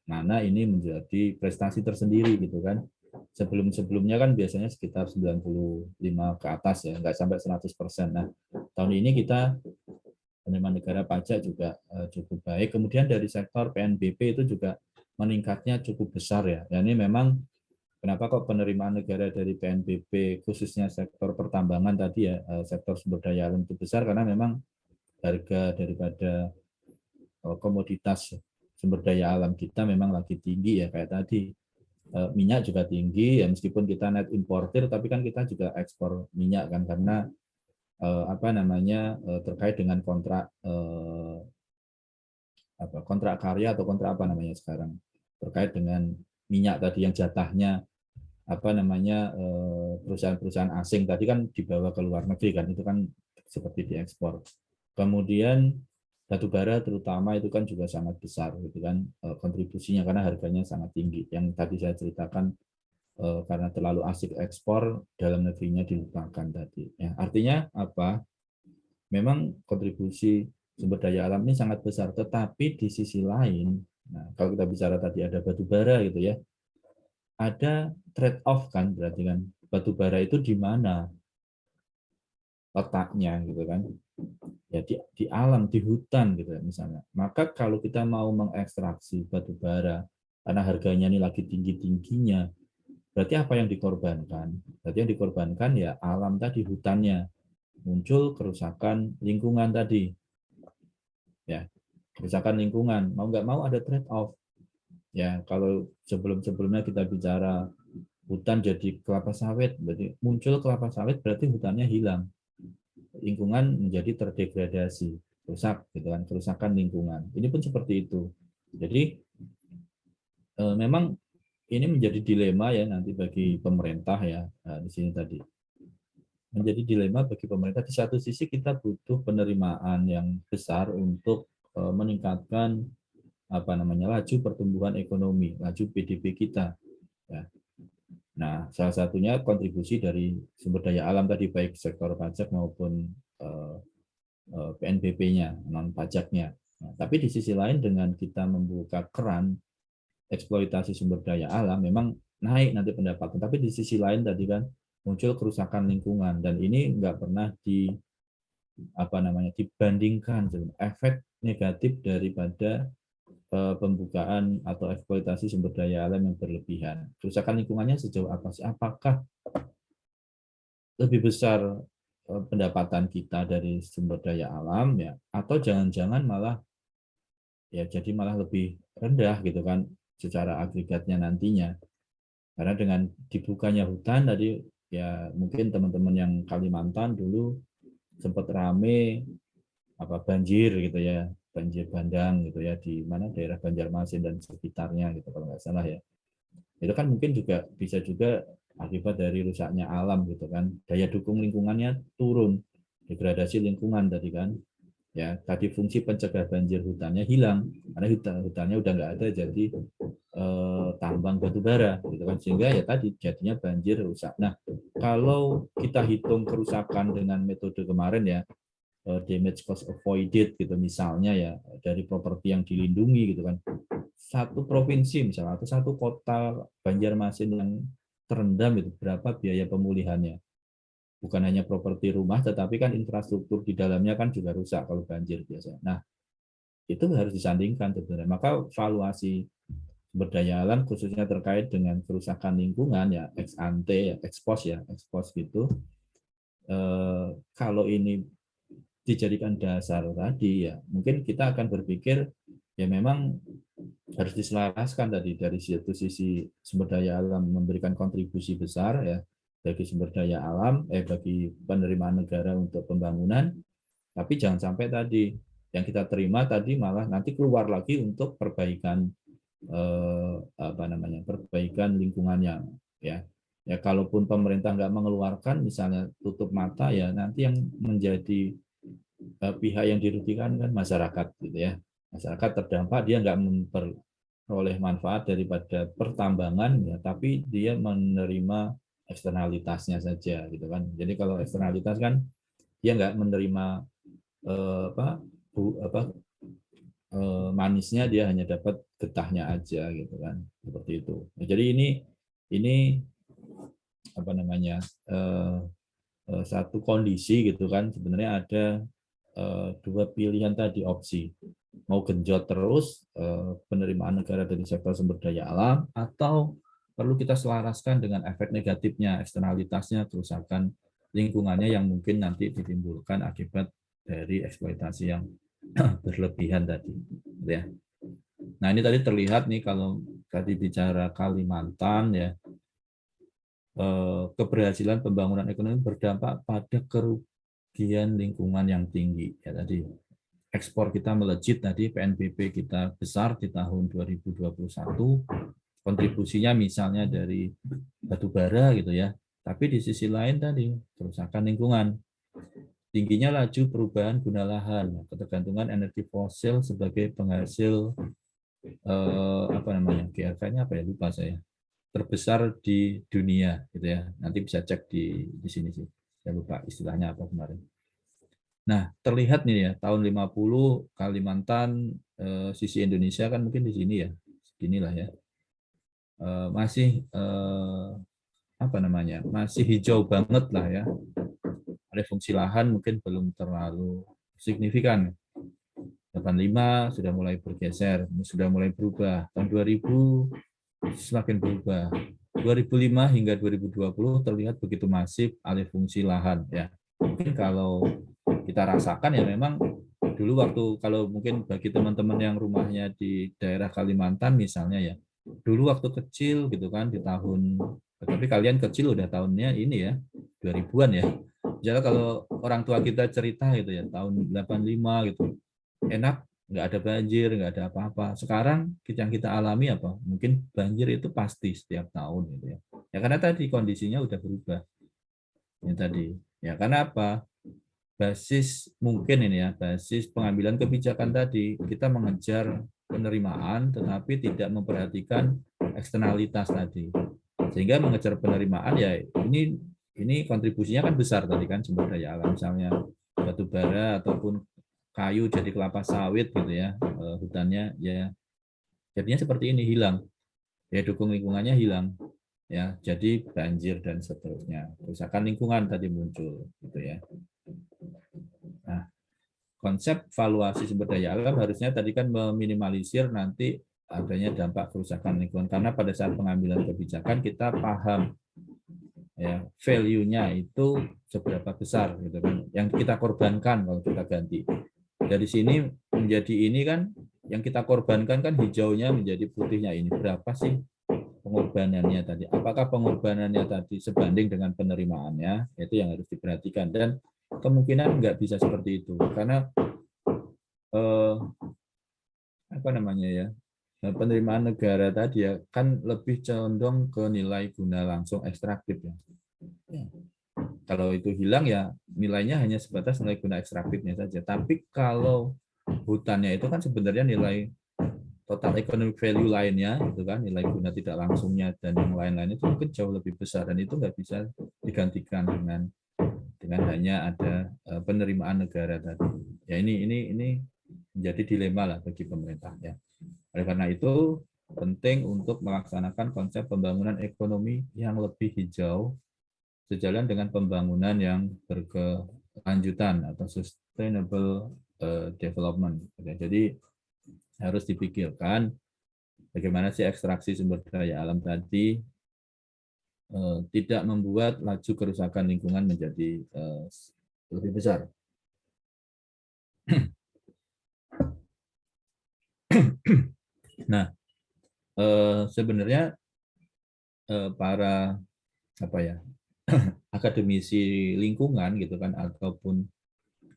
mana ini menjadi prestasi tersendiri gitu kan. Sebelum-sebelumnya kan biasanya sekitar 95 ke atas ya, nggak sampai 100%. Nah, tahun ini kita penerimaan negara pajak juga cukup baik. Kemudian dari sektor PNBP itu juga meningkatnya cukup besar ya. Dan ini memang kenapa kok penerimaan negara dari PNBP khususnya sektor pertambangan tadi ya, sektor sumber daya alam itu besar, karena memang harga daripada komoditas sumber daya alam kita memang lagi tinggi ya, kayak tadi minyak juga tinggi ya, meskipun kita net importer tapi kan kita juga ekspor minyak kan, karena terkait dengan kontrak karya atau kontrak sekarang terkait dengan minyak tadi yang jatahnya perusahaan-perusahaan asing tadi kan dibawa ke luar negeri kan, itu kan seperti diekspor. Kemudian batu bara terutama itu kan juga sangat besar gitu kan, kontribusinya karena harganya sangat tinggi. Yang tadi saya ceritakan, karena terlalu asik ekspor, dalam negerinya dilupakan tadi. Ya, artinya apa? Memang kontribusi sumber daya alam ini sangat besar, tetapi di sisi lain, nah kalau kita bicara tadi ada batu bara gitu ya, ada trade off kan, berarti kan batu bara itu di mana letaknya gitu kan, ya di alam, di hutan gitu ya misalnya. Maka kalau kita mau mengekstraksi batu bara karena harganya ini lagi tinggi-tingginya, berarti apa yang dikorbankan? Berarti yang dikorbankan ya alam tadi, hutannya. Muncul kerusakan lingkungan tadi ya, kerusakan lingkungan, mau nggak mau ada trade off ya. Kalau sebelum-sebelumnya kita bicara hutan jadi kelapa sawit, berarti muncul kelapa sawit berarti hutannya hilang, lingkungan menjadi terdegradasi, rusak gitu kan, kerusakan lingkungan. Ini pun seperti itu. Jadi memang ini menjadi dilema ya nanti bagi pemerintah ya, di sini tadi menjadi dilema bagi pemerintah. Di satu sisi kita butuh penerimaan yang besar untuk meningkatkan laju pertumbuhan ekonomi, laju PDB kita ya. Nah, salah satunya kontribusi dari sumber daya alam tadi, baik sektor pajak maupun PNBP-nya, non pajaknya. Nah, tapi di sisi lain dengan kita membuka keran eksploitasi sumber daya alam, memang naik nanti pendapatan. Tapi di sisi lain tadi kan muncul kerusakan lingkungan, dan ini nggak pernah dibandingkan efek negatif daripada pembukaan atau eksploitasi sumber daya alam yang berlebihan. Kerusakan lingkungannya sejauh apa sih? Apakah lebih besar pendapatan kita dari sumber daya alam ya, atau jangan-jangan malah lebih rendah gitu kan secara agregatnya nantinya. Karena dengan dibukanya hutan tadi ya, mungkin teman-teman yang Kalimantan dulu sempat rame banjir gitu ya. banjir bandang gitu ya di mana daerah Banjarmasin dan sekitarnya gitu kalau nggak salah ya. Itu kan mungkin juga bisa juga akibat dari rusaknya alam gitu kan. Daya dukung lingkungannya turun, degradasi lingkungan tadi kan. Ya, tadi fungsi pencegah banjir hutannya hilang karena hutannya udah nggak ada jadi tambang batu bara gitu kan sehingga ya tadi jadinya banjir rusak. Nah, kalau kita hitung kerusakan dengan metode kemarin ya damage cost avoided gitu misalnya ya dari properti yang dilindungi gitu kan. Satu provinsi misalnya atau satu kota Banjarmasin yang terendam itu berapa biaya pemulihannya? Bukan hanya properti rumah tetapi kan infrastruktur di dalamnya kan juga rusak kalau banjir biasanya. Nah, itu harus disandingkan sebenarnya. Maka valuasi sumber daya alam khususnya terkait dengan kerusakan lingkungan ya ex ante ya ex post gitu kalau ini dijadikan dasar tadi ya mungkin kita akan berpikir ya memang harus diselaraskan tadi dari sisi sumber daya alam memberikan kontribusi besar ya bagi sumber daya alam bagi penerimaan negara untuk pembangunan tapi jangan sampai tadi yang kita terima tadi malah nanti keluar lagi untuk perbaikan perbaikan lingkungannya ya ya kalaupun pemerintah nggak mengeluarkan misalnya tutup mata ya nanti yang menjadi pihak yang dirugikan kan masyarakat gitu ya masyarakat terdampak dia nggak memperoleh manfaat daripada pertambangan ya tapi dia menerima eksternalitasnya saja gitu kan jadi kalau eksternalitas kan dia nggak menerima eh, apa bu, apa manisnya dia hanya dapat getahnya aja gitu kan seperti itu. Nah, jadi ini apa namanya satu kondisi gitu kan sebenarnya ada dua pilihan tadi opsi mau genjot terus penerimaan negara dari sektor sumber daya alam atau perlu kita selaraskan dengan efek negatifnya eksternalitasnya kerusakan lingkungannya yang mungkin nanti ditimbulkan akibat dari eksploitasi yang berlebihan tadi ya. Nah, ini tadi terlihat nih kalau tadi bicara Kalimantan ya, keberhasilan pembangunan ekonomi berdampak pada kerugian lingkungan yang tinggi. Ya tadi ekspor kita melejit tadi PNBP kita besar di tahun 2021, kontribusinya misalnya dari batu bara gitu ya. Tapi di sisi lain tadi kerusakan lingkungan, tingginya laju perubahan guna lahan, ketergantungan energi fosil sebagai penghasil apa namanya GRK-nya apa ya lupa saya terbesar di dunia gitu ya nanti bisa cek di sini sih saya lupa istilahnya apa kemarin. Nah terlihat nih ya tahun 50 Kalimantan sisi Indonesia kan mungkin di sini ya seginilah ya masih apa namanya masih hijau banget lah ya ada fungsi lahan mungkin belum terlalu signifikan 85 sudah mulai bergeser, sudah mulai berubah. Tahun 2000 semakin berubah. 2005 hingga 2020 terlihat begitu masif alih fungsi lahan ya. Mungkin kalau kita rasakan ya memang dulu waktu kalau mungkin bagi teman-teman yang rumahnya di daerah Kalimantan misalnya ya. Dulu waktu kecil gitu kan di tahun tapi kalian kecil udah tahunnya ini ya 2000-an ya. Jadi kalau orang tua kita cerita gitu ya tahun 85 gitu enak nggak ada banjir nggak ada apa-apa sekarang yang kita alami apa mungkin banjir itu pasti setiap tahun gitu ya ya karena tadi kondisinya udah berubah ini tadi ya karena apa basis mungkin ini ya basis pengambilan kebijakan tadi kita mengejar penerimaan tetapi tidak memperhatikan eksternalitas tadi sehingga mengejar penerimaan ya ini kontribusinya kan besar tadi kan sumber daya alam misalnya batu bara ataupun kayu jadi kelapa sawit gitu ya hutannya ya jadinya seperti ini hilang ya dukung lingkungannya hilang ya jadi banjir dan seterusnya kerusakan lingkungan tadi muncul gitu ya. Nah konsep valuasi sumber daya alam harusnya tadi kan meminimalisir nanti adanya dampak kerusakan lingkungan karena pada saat pengambilan kebijakan kita paham ya value-nya itu seberapa besar gitu kan yang kita korbankan kalau kita ganti dari sini menjadi ini kan yang kita korbankan kan hijaunya menjadi putihnya ini berapa sih pengorbanannya tadi apakah pengorbanannya tadi sebanding dengan penerimaannya itu yang harus diperhatikan dan kemungkinan nggak bisa seperti itu karena apa namanya ya, penerimaan negara tadi ya kan lebih condong ke nilai guna langsung ekstraktif ya. Kalau itu hilang ya nilainya hanya sebatas nilai guna ekstraktifnya saja. Tapi kalau hutannya itu kan sebenarnya nilai total economic value lainnya, itu kan nilai guna tidak langsungnya dan yang lain-lain itu mungkin jauh lebih besar dan itu nggak bisa digantikan dengan hanya ada penerimaan negara tadi. Ya ini menjadi dilema lah bagi pemerintah ya. Oleh karena itu penting untuk melaksanakan konsep pembangunan ekonomi yang lebih hijau sejalan dengan pembangunan yang berkelanjutan atau sustainable development. Jadi harus dipikirkan bagaimana sih ekstraksi sumber daya alam tadi tidak membuat laju kerusakan lingkungan menjadi lebih besar. Nah, sebenarnya para apa ya akademisi lingkungan gitu kan ataupun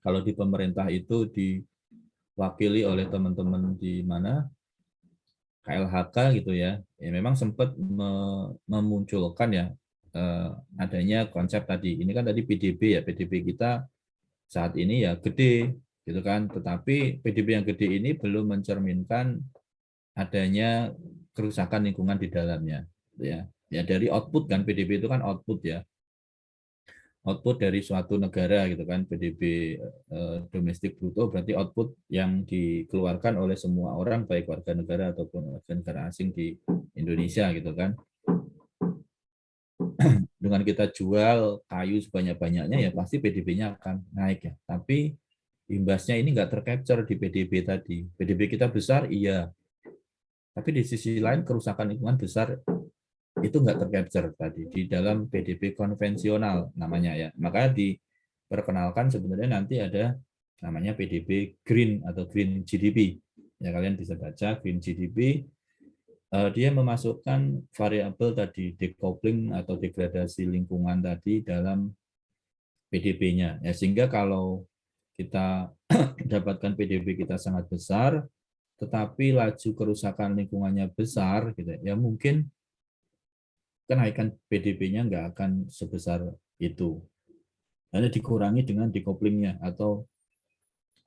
kalau di pemerintah itu diwakili oleh teman-teman di mana KLHK gitu ya, ya memang sempat memunculkan ya adanya konsep tadi. Ini kan tadi PDB ya, PDB kita saat ini ya gede gitu kan, tetapi PDB yang gede ini belum mencerminkan adanya kerusakan lingkungan di dalamnya, gitu ya. Ya dari output kan PDB itu kan output ya, output dari suatu negara gitu kan, PDB domestik bruto berarti output yang dikeluarkan oleh semua orang baik warga negara ataupun warga negara asing di Indonesia gitu kan. Dengan kita jual kayu sebanyak-banyaknya ya pasti PDB-nya akan naik ya. Tapi imbasnya ini nggak tercapture di PDB tadi. PDB kita besar iya, tapi di sisi lain kerusakan lingkungan besar itu nggak tercapture tadi di dalam PDB konvensional namanya ya. Maka diperkenalkan sebenarnya nanti ada namanya PDB Green atau Green GDP. Ya kalian bisa baca Green GDP. Dia memasukkan variabel tadi decoupling atau degradasi lingkungan tadi dalam PDB-nya. Ya sehingga kalau kita dapatkan PDB kita sangat besar, tetapi laju kerusakan lingkungannya besar, gitu ya mungkin kenaikan PDB-nya nggak akan sebesar itu. Hanya dikurangi dengan decouplingnya atau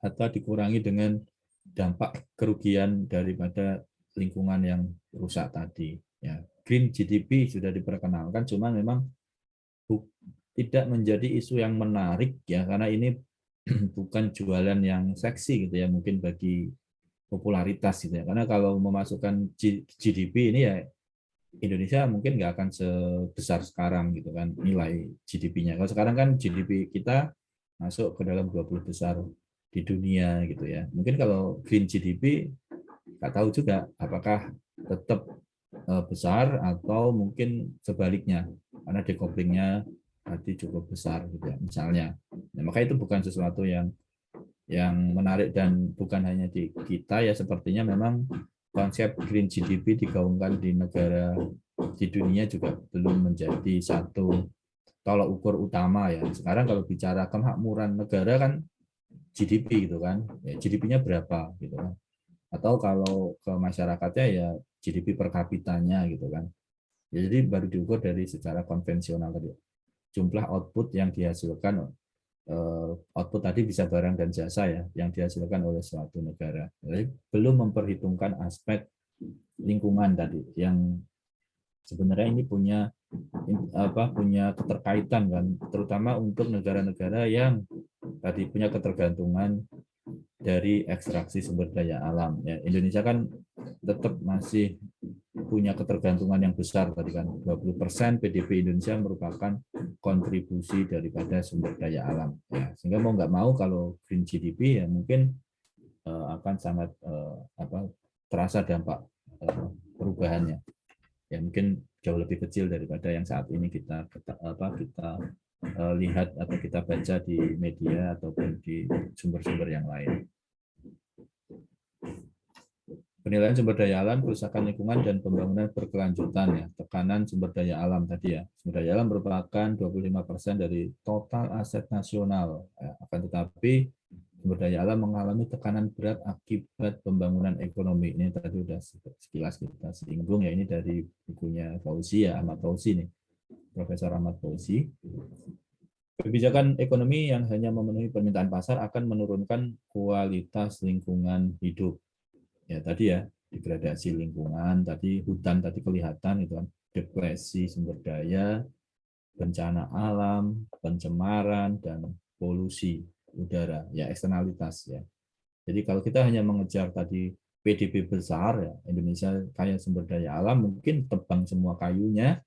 dikurangi dengan dampak kerugian daripada lingkungan yang rusak tadi. Ya, Green GDP sudah diperkenalkan, cuma memang tidak menjadi isu yang menarik ya karena ini bukan jualan yang seksi gitu ya mungkin bagi popularitas gitu ya karena kalau memasukkan GDP ini ya Indonesia mungkin nggak akan sebesar sekarang gitu kan nilai GDP-nya. Kalau sekarang kan GDP kita masuk ke dalam 20 besar di dunia gitu ya. Mungkin kalau green GDP nggak tahu juga apakah tetap besar atau mungkin sebaliknya karena decouplingnya tadi cukup besar gitu ya misalnya. Nah, maka itu bukan sesuatu yang menarik dan bukan hanya di kita ya sepertinya memang konsep green GDP digaungkan di negara di dunia juga belum menjadi satu tolak ukur utama ya. Sekarang kalau bicara kemakmuran negara kan GDP gitu kan, ya GDP-nya berapa gitu kan. Atau kalau ke masyarakatnya ya GDP per kapitanya gitu kan. Ya, jadi baru diukur dari secara konvensional tadi. Jumlah output yang dihasilkan output tadi bisa barang dan jasa ya yang dihasilkan oleh suatu negara. Jadi belum memperhitungkan aspek lingkungan tadi yang sebenarnya ini punya keterkaitan kan terutama untuk negara-negara yang tadi punya ketergantungan dari ekstraksi sumber daya alam ya Indonesia kan tetap masih punya ketergantungan yang besar tadi kan 20% PDB Indonesia merupakan kontribusi daripada sumber daya alam ya sehingga mau nggak mau kalau green GDP ya mungkin akan sangat terasa dampak perubahannya ya mungkin jauh lebih kecil daripada yang saat ini kita lihat atau kita baca di media ataupun di sumber-sumber yang lain. Penilaian sumber daya alam, kerusakan lingkungan, dan pembangunan berkelanjutan ya. Tekanan sumber daya alam tadi ya. Sumber daya alam merupakan 25% dari total aset nasional. Ya. Akan tetapi sumber daya alam mengalami tekanan berat akibat pembangunan ekonomi. Ini tadi sudah sekilas kita singgung ya, ini dari bukunya Fauzi ya, Ahmad Fauzi nih, Profesor Ahmad Fauzi. Kebijakan ekonomi yang hanya memenuhi permintaan pasar akan menurunkan kualitas lingkungan hidup. Ya tadi ya, degradasi lingkungan, tadi hutan tadi kelihatan itu kan, depresi sumber daya, bencana alam, pencemaran, dan polusi udara, ya eksternalitas ya. Jadi kalau kita hanya mengejar tadi PDB besar ya, Indonesia kaya sumber daya alam, mungkin tebang semua kayunya,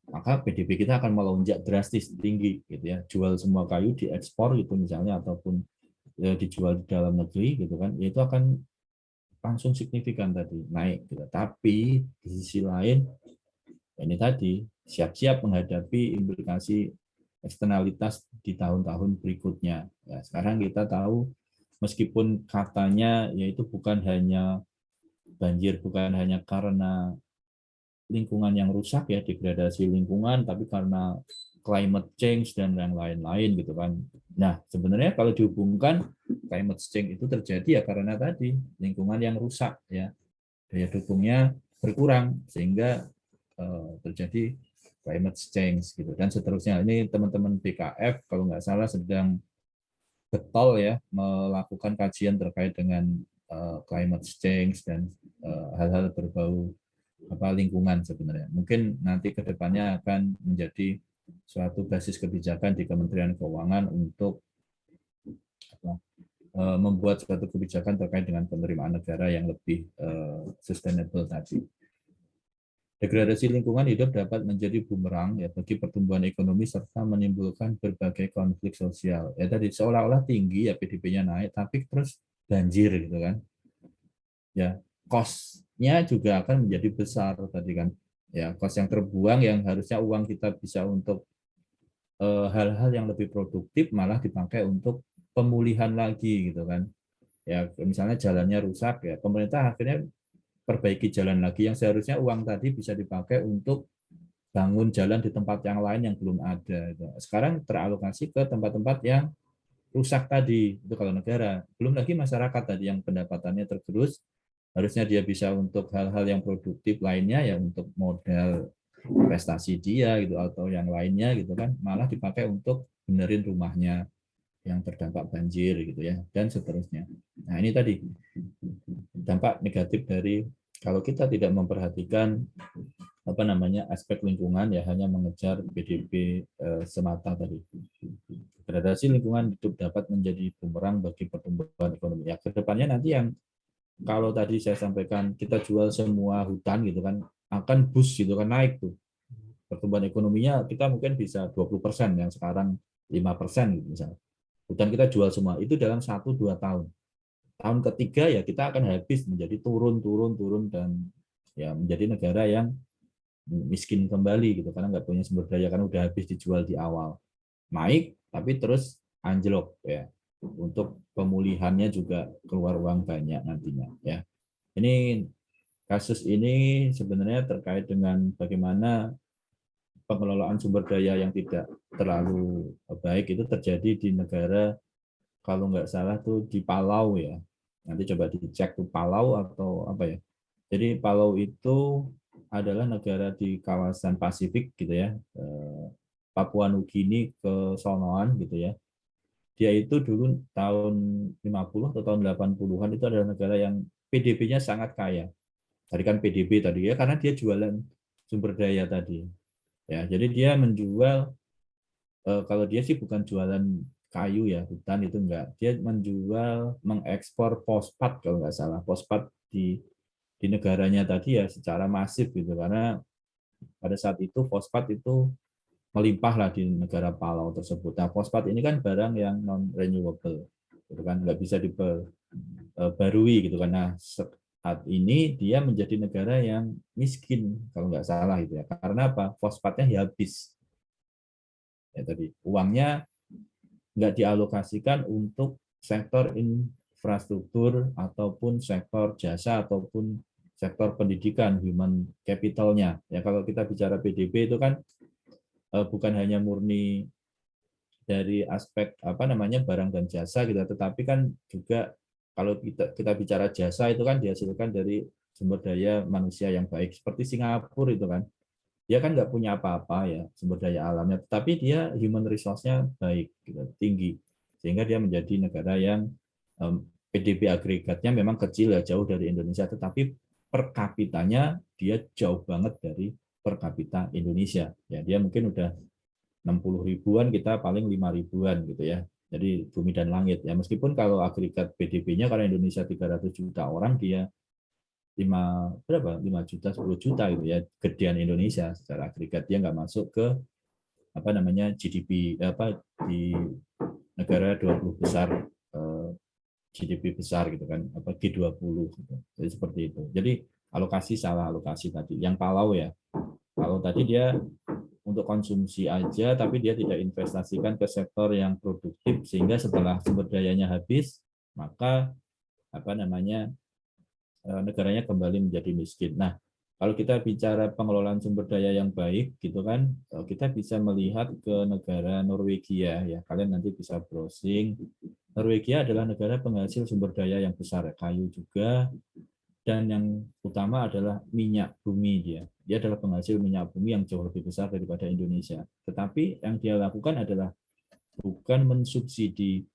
maka PDB kita akan melonjak drastis tinggi gitu ya. Jual semua kayu diekspor gitu misalnya, ataupun ya, dijual di dalam negeri gitu kan, ya itu akan langsung signifikan tadi naik gitu. Tapi di sisi lain ini tadi siap-siap menghadapi implikasi eksternalitas di tahun-tahun berikutnya. Ya, sekarang kita tahu meskipun katanya yaitu bukan hanya banjir, bukan hanya karena lingkungan yang rusak ya, degradasi lingkungan, tapi karena climate change dan yang lain-lain gitu kan. Nah, sebenarnya kalau dihubungkan climate change itu terjadi ya karena tadi lingkungan yang rusak ya, daya dukungnya berkurang sehingga terjadi climate change gitu dan seterusnya. Ini teman-teman BKF kalau nggak salah sedang getol ya melakukan kajian terkait dengan climate change dan hal-hal berbau lingkungan sebenarnya. Mungkin nanti ke depannya akan menjadi suatu basis kebijakan di Kementerian Keuangan untuk membuat suatu kebijakan terkait dengan penerimaan negara yang lebih sustainable tadi. Degradasi lingkungan hidup dapat menjadi bumerang ya bagi pertumbuhan ekonomi serta menimbulkan berbagai konflik sosial. Ya tadi seolah-olah tinggi ya PDB-nya naik, tapi terus banjir gitu kan. Ya, cost-nya juga akan menjadi besar tadi kan. Ya, cost yang terbuang yang harusnya uang kita bisa untuk hal-hal yang lebih produktif malah dipakai untuk pemulihan lagi gitu kan. Ya, misalnya jalannya rusak ya, pemerintah akhirnya perbaiki jalan lagi yang seharusnya uang tadi bisa dipakai untuk bangun jalan di tempat yang lain yang belum ada. Sekarang teralokasi ke tempat-tempat yang rusak tadi, itu kalau negara. Belum lagi masyarakat tadi yang pendapatannya tergerus, harusnya dia bisa untuk hal-hal yang produktif lainnya, ya untuk modal prestasi dia gitu atau yang lainnya gitu kan, malah dipakai untuk benerin rumahnya yang terdampak banjir gitu ya, dan seterusnya. Nah ini tadi dampak negatif dari kalau kita tidak memperhatikan aspek lingkungan ya hanya mengejar PDB semata tadi. Degradasi lingkungan hidup dapat menjadi bumerang bagi pertumbuhan ekonomi. Ya kedepannya nanti yang kalau tadi saya sampaikan kita jual semua hutan gitu kan akan boost gitu kan naik tuh pertumbuhan ekonominya kita mungkin bisa 20% yang sekarang 5% gitu misalnya. Hutan kita jual semua itu dalam 1-2 tahun. Tahun ketiga ya kita akan habis menjadi turun dan ya menjadi negara yang miskin kembali gitu karena nggak punya sumber daya karena udah habis dijual di awal. Naik tapi terus anjlok ya. Untuk pemulihannya juga keluar uang banyak nantinya ya. Ini kasus ini sebenarnya terkait dengan bagaimana pengelolaan sumber daya yang tidak terlalu baik itu terjadi di negara kalau nggak salah tuh di Palau ya. Nanti coba dicek tuh Palau atau apa ya. Jadi Palau itu adalah negara di kawasan Pasifik gitu ya. Papua Nugini ke sonoan gitu ya. Dia itu dulu tahun 50 atau tahun 80-an itu adalah negara yang PDB-nya sangat kaya. Tadi kan PDB tadi ya karena dia jualan sumber daya tadi. Ya, jadi dia menjual kalau dia sih bukan jualan kayu ya, hutan itu enggak. Dia menjual mengekspor fosfat kalau nggak salah. Fosfat di negaranya tadi ya secara masif gitu karena pada saat itu fosfat itu melimpah lah di negara Palau tersebut. Nah, fosfat ini kan barang yang non renewable, gitu kan nggak bisa diperbarui gitu kan. Nah, saat ini dia menjadi negara yang miskin kalau nggak salah itu ya. Karena apa? Fosfatnya habis. Ya tadi uangnya nggak dialokasikan untuk sektor infrastruktur ataupun sektor jasa ataupun sektor pendidikan human capitalnya. Ya kalau kita bicara PDB itu kan bukan hanya murni dari aspek apa namanya barang dan jasa gitu, tetapi kan juga kalau kita bicara jasa itu kan dihasilkan dari sumber daya manusia yang baik seperti Singapura itu kan, dia kan nggak punya apa-apa ya sumber daya alamnya, tetapi dia human resource-nya baik gitu, tinggi, sehingga dia menjadi negara yang PDB agregatnya memang kecil ya, jauh dari Indonesia, tetapi per kapitanya dia jauh banget dari per kapita Indonesia ya, dia mungkin udah 60 ribuan, kita paling 5 ribuan gitu ya. Jadi bumi dan langit ya. Meskipun kalau agregat PDB-nya karena Indonesia 300 juta orang, dia 5 juta 10 juta gitu ya. Gedean Indonesia secara agregat, dia nggak masuk ke apa namanya GDP apa di negara 20 besar, GDP besar gitu kan, apa G20 gitu. Jadi seperti itu. Jadi alokasi salah alokasi tadi. Yang Palau ya. Kalau tadi dia untuk konsumsi aja, tapi dia tidak investasikan ke sektor yang produktif, sehingga setelah sumber dayanya habis, maka apa namanya negaranya kembali menjadi miskin. Nah, kalau kita bicara pengelolaan sumber daya yang baik, gitu kan, kita bisa melihat ke negara Norwegia ya. Kalian nanti bisa browsing. Norwegia adalah negara penghasil sumber daya yang besar, kayu juga, dan yang utama adalah minyak bumi dia. Dia adalah penghasil minyak bumi yang jauh lebih besar daripada Indonesia. Tetapi yang dia lakukan adalah bukan mensubsidi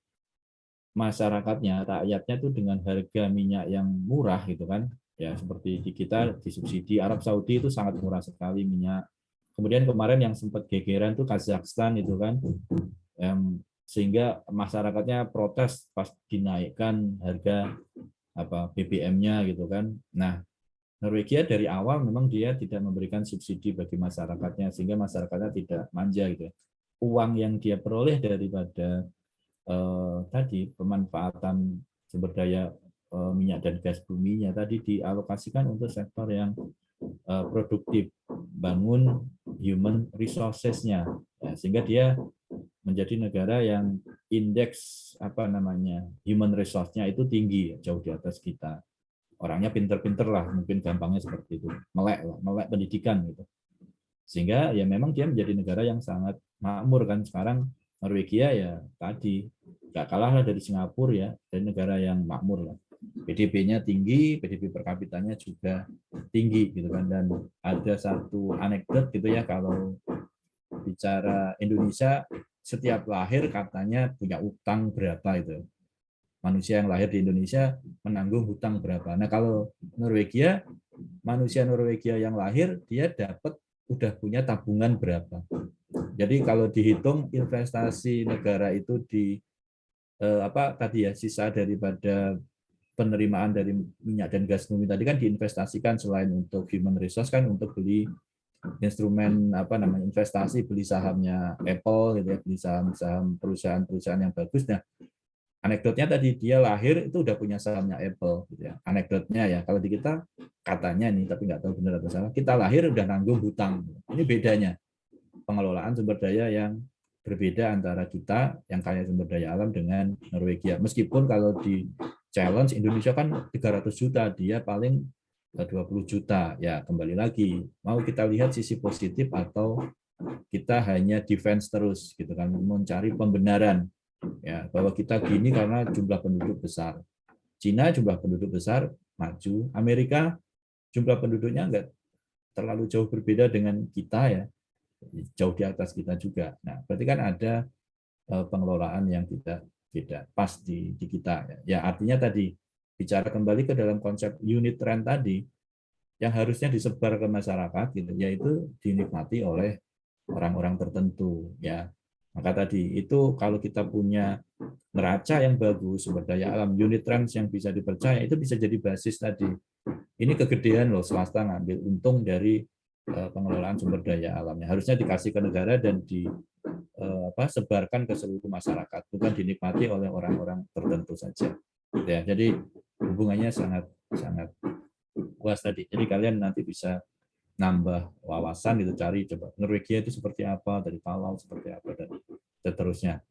masyarakatnya, rakyatnya itu dengan harga minyak yang murah gitu kan. Ya seperti di kita disubsidi, Arab Saudi itu sangat murah sekali minyak. Kemudian kemarin yang sempat gegeran itu Kazakhstan itu kan, sehingga masyarakatnya protes pas dinaikkan harga apa BBM-nya gitu kan. Nah, Norwegia dari awal memang dia tidak memberikan subsidi bagi masyarakatnya, sehingga masyarakatnya tidak manja gitu ya. Uang yang dia peroleh daripada tadi pemanfaatan sumber daya minyak dan gas buminya tadi dialokasikan untuk sektor yang produktif, bangun human resources-nya, ya, sehingga dia menjadi negara yang indeks apa namanya human resource-nya itu tinggi, jauh di atas kita. Orangnya pinter-pinter lah, mungkin gampangnya seperti itu, melek pendidikan gitu, sehingga ya memang dia menjadi negara yang sangat makmur kan sekarang. Norwegia ya tadi nggak kalah lah dari Singapura ya, dari negara yang makmur lah, PDB-nya tinggi, PDB per kapitanya juga tinggi gitu kan. Dan ada satu anekdot gitu ya, kalau bicara Indonesia, setiap lahir katanya punya utang berapa itu, manusia yang lahir di Indonesia menanggung hutang berapa. Nah kalau Norwegia, manusia Norwegia yang lahir dia dapat udah punya tabungan berapa. Jadi kalau dihitung investasi negara itu di apa tadi ya, sisa daripada penerimaan dari minyak dan gas bumi tadi kan diinvestasikan, selain untuk human resource kan untuk beli instrumen apa namanya investasi, beli sahamnya Apple gitu ya, beli saham-saham perusahaan-perusahaan yang bagus. Nah, anekdotnya tadi dia lahir itu udah punya sahamnya Apple gitu ya. Anekdotnya ya, kalau di kita katanya nih, tapi nggak tahu benar atau salah, kita lahir udah nanggung hutang. Ini bedanya pengelolaan sumber daya yang berbeda antara kita yang kaya sumber daya alam dengan Norwegia. Meskipun kalau di challenge Indonesia kan 300 juta, dia paling 20 juta. Ya kembali lagi, mau kita lihat sisi positif atau kita hanya defense terus gitu kan, mencari pembenaran ya bahwa kita gini karena jumlah penduduk besar. Cina jumlah penduduk besar maju, Amerika jumlah penduduknya enggak terlalu jauh berbeda dengan kita ya, jauh di atas kita juga. Nah, berarti kan ada pengelolaan yang tidak pas di kita ya. Ya artinya tadi bicara kembali ke dalam konsep unit trend tadi, yang harusnya disebar ke masyarakat gitu, yaitu dinikmati oleh orang-orang tertentu ya. Maka tadi itu kalau kita punya neraca yang bagus, sumber daya alam, unit trends yang bisa dipercaya, itu bisa jadi basis tadi. Ini kegedean loh swasta ngambil untung dari pengelolaan sumber daya alamnya. Harusnya dikasih ke negara dan sebarkan ke seluruh masyarakat, bukan dinikmati oleh orang-orang tertentu saja. Ya, jadi hubungannya sangat sangat luas tadi. Jadi kalian nanti bisa nambah wawasan gitu, cari coba Norwegia itu seperti apa, dari Palau seperti apa, dan seterusnya.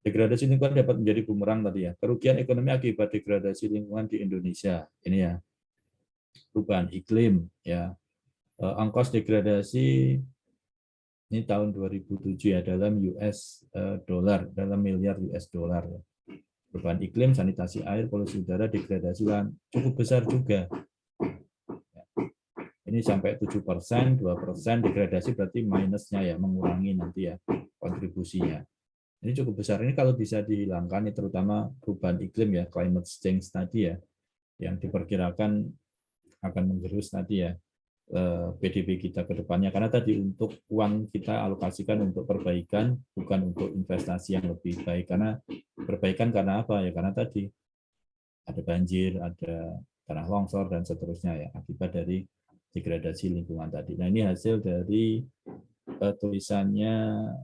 Degradasi lingkungan dapat menjadi bumerang tadi ya. Kerugian ekonomi akibat degradasi lingkungan di Indonesia. Ini ya, perubahan iklim ya. Ongkos degradasi Ini tahun 2007 ya, dalam US dollar, dalam miliar US dollar. Perubahan iklim, sanitasi air, polusi udara, degradasi lahan, cukup besar juga. Ini sampai 7%, 2%, degradasi berarti minusnya ya, mengurangi nanti ya kontribusinya. Ini cukup besar. Ini kalau bisa dihilangkan, terutama perubahan iklim ya, climate change tadi ya, yang diperkirakan akan menggerus tadi ya PDB kita ke depannya. Karena tadi untuk uang kita alokasikan untuk perbaikan, bukan untuk investasi yang lebih baik. Karena perbaikan karena apa ya? Karena tadi ada banjir, ada tanah longsor dan seterusnya ya, akibat dari degradasi lingkungan tadi. Nah ini hasil dari tulisannya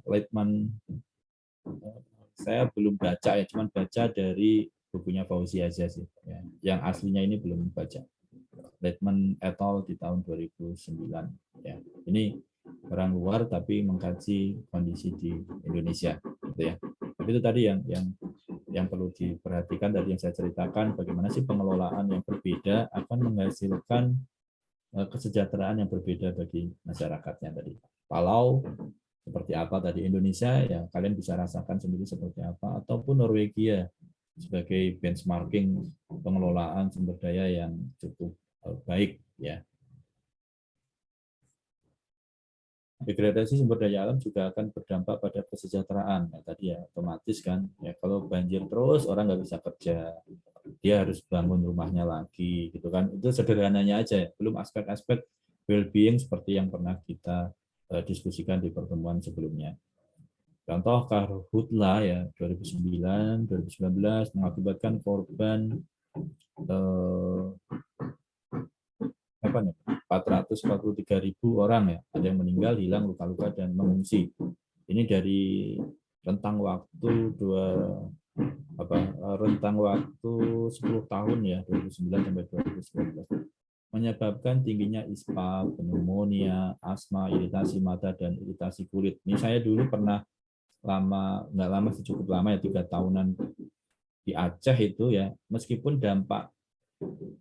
Leitman. Saya belum baca ya, cuman baca dari bukunya Fauzi Azza sih. Ya. Yang aslinya ini belum baca. Leitman et al. Di tahun 2009. Ya. Ini orang luar tapi mengkaji kondisi di Indonesia. Gitu ya. Tapi itu tadi yang perlu diperhatikan tadi yang saya ceritakan, bagaimana sih pengelolaan yang berbeda akan menghasilkan kesejahteraan yang berbeda bagi masyarakatnya tadi. Kalau seperti apa tadi Indonesia ya kalian bisa rasakan sendiri seperti apa, ataupun Norwegia sebagai benchmarking pengelolaan sumber daya yang cukup baik ya. Degradasi sumber daya alam juga akan berdampak pada kesejahteraan ya, tadi ya otomatis kan ya, kalau banjir terus orang nggak bisa kerja, dia harus bangun rumahnya lagi gitu kan, itu sederhananya aja ya. Belum aspek-aspek well-being seperti yang pernah kita diskusikan di pertemuan sebelumnya. Contoh Karhutla ya 2009 2019 mengakibatkan korban eh, apa nih 443.000 orang ya, ada yang meninggal, hilang, luka-luka dan mengungsi. Ini dari rentang waktu rentang waktu 10 tahun ya 2009 sampai 2019, menyebabkan tingginya ISPA, pneumonia, asma, iritasi mata dan iritasi kulit. Ini saya dulu pernah nggak lama sih, cukup lama ya 3 tahunan di Aceh itu ya, meskipun dampak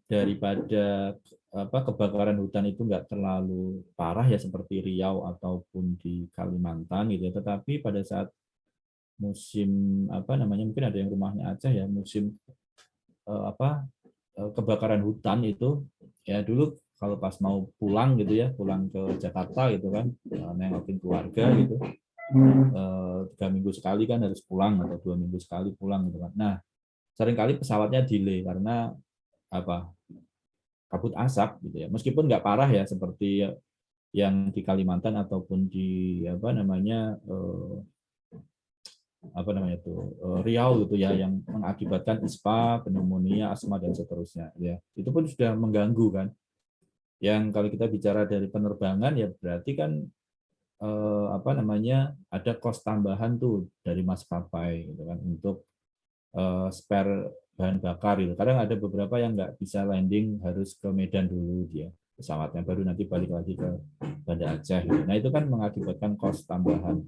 daripada kebakaran hutan itu nggak terlalu parah ya seperti Riau ataupun di Kalimantan gitu ya, tetapi pada saat musim mungkin ada yang rumahnya Aceh ya, musim kebakaran hutan itu ya, dulu kalau pas mau pulang gitu ya, pulang ke Jakarta gitu kan, nengokin keluarga gitu, 3 minggu sekali kan harus pulang atau 2 minggu sekali pulang gitu kan. Nah seringkali pesawatnya delay karena kabut asap gitu ya, meskipun nggak parah ya seperti yang di Kalimantan ataupun di Riau gitu ya, yang mengakibatkan ISPA, pneumonia, asma dan seterusnya ya. Itu pun sudah mengganggu kan. Yang kalau kita bicara dari penerbangan ya berarti kan ada kos tambahan tuh dari maskapai gitu kan untuk spare bahan bakar itu. Kadang ada beberapa yang nggak bisa landing, harus ke Medan dulu dia pesawatnya, baru nanti balik lagi ke Banda Aceh. Gitu. Nah itu kan mengakibatkan kos tambahan.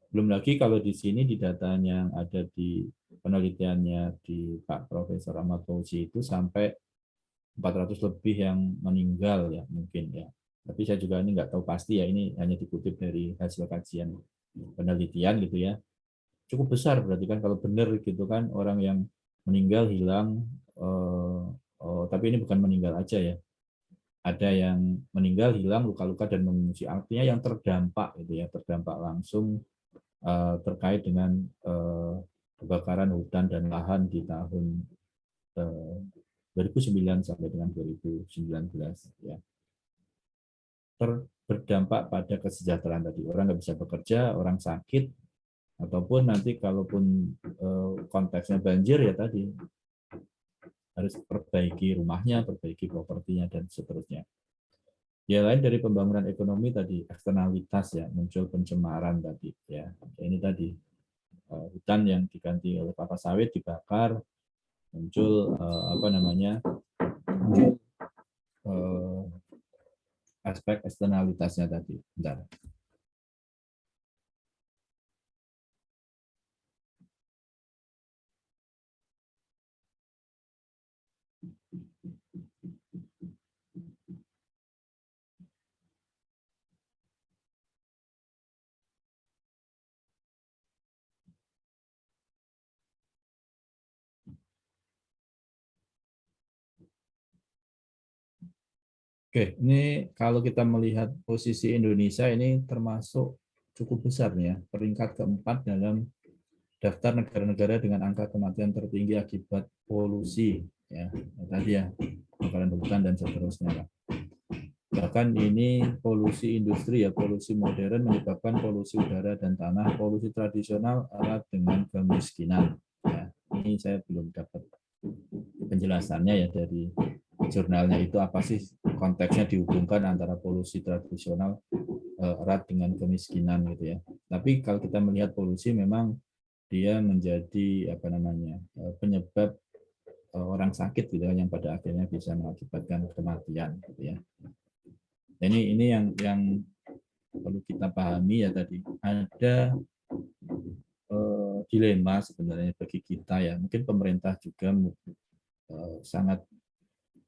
Belum lagi kalau di sini di datanya yang ada di penelitiannya di Pak Profesor Ahmad Fauzi itu sampai 400 lebih yang meninggal ya mungkin ya. Tapi saya juga ini nggak tahu pasti ya, ini hanya dikutip dari hasil kajian penelitian gitu ya. Cukup besar berarti kan kalau benar gitu kan, orang yang meninggal hilang, tapi ini bukan meninggal aja ya, ada yang meninggal hilang, luka-luka dan mengungsi, artinya yang terdampak gitu ya, terdampak langsung terkait dengan kebakaran hutan dan lahan di tahun 2009 sampai dengan 2019 ya, berdampak pada kesejahteraan tadi, orang nggak bisa bekerja, orang sakit, ataupun nanti kalaupun konteksnya banjir ya tadi harus perbaiki rumahnya, perbaiki propertinya dan seterusnya. Ya lain dari pembangunan ekonomi tadi, eksternalitas ya, muncul pencemaran tadi ya. Ini tadi hutan yang diganti oleh kelapa sawit dibakar, muncul aspek eksternalitasnya tadi. Bentar. Oke, ini kalau kita melihat posisi Indonesia ini termasuk cukup besar nih ya, peringkat keempat dalam daftar negara-negara dengan angka kematian tertinggi akibat polusi ya, tadi ya, kebakaran hutan dan seterusnya. Bahkan ini polusi industri ya, polusi modern menyebabkan polusi udara dan tanah, polusi tradisional erat dengan kemiskinan. Ya, ini saya belum dapat penjelasannya ya dari jurnalnya itu apa sih konteksnya dihubungkan antara polusi tradisional erat dengan kemiskinan gitu ya. Tapi kalau kita melihat polusi memang dia menjadi apa namanya penyebab orang sakit gitu yang pada akhirnya bisa mengakibatkan kematian gitu ya. Ini yang perlu kita pahami ya tadi ada dilema sebenarnya bagi kita ya. Mungkin pemerintah juga sangat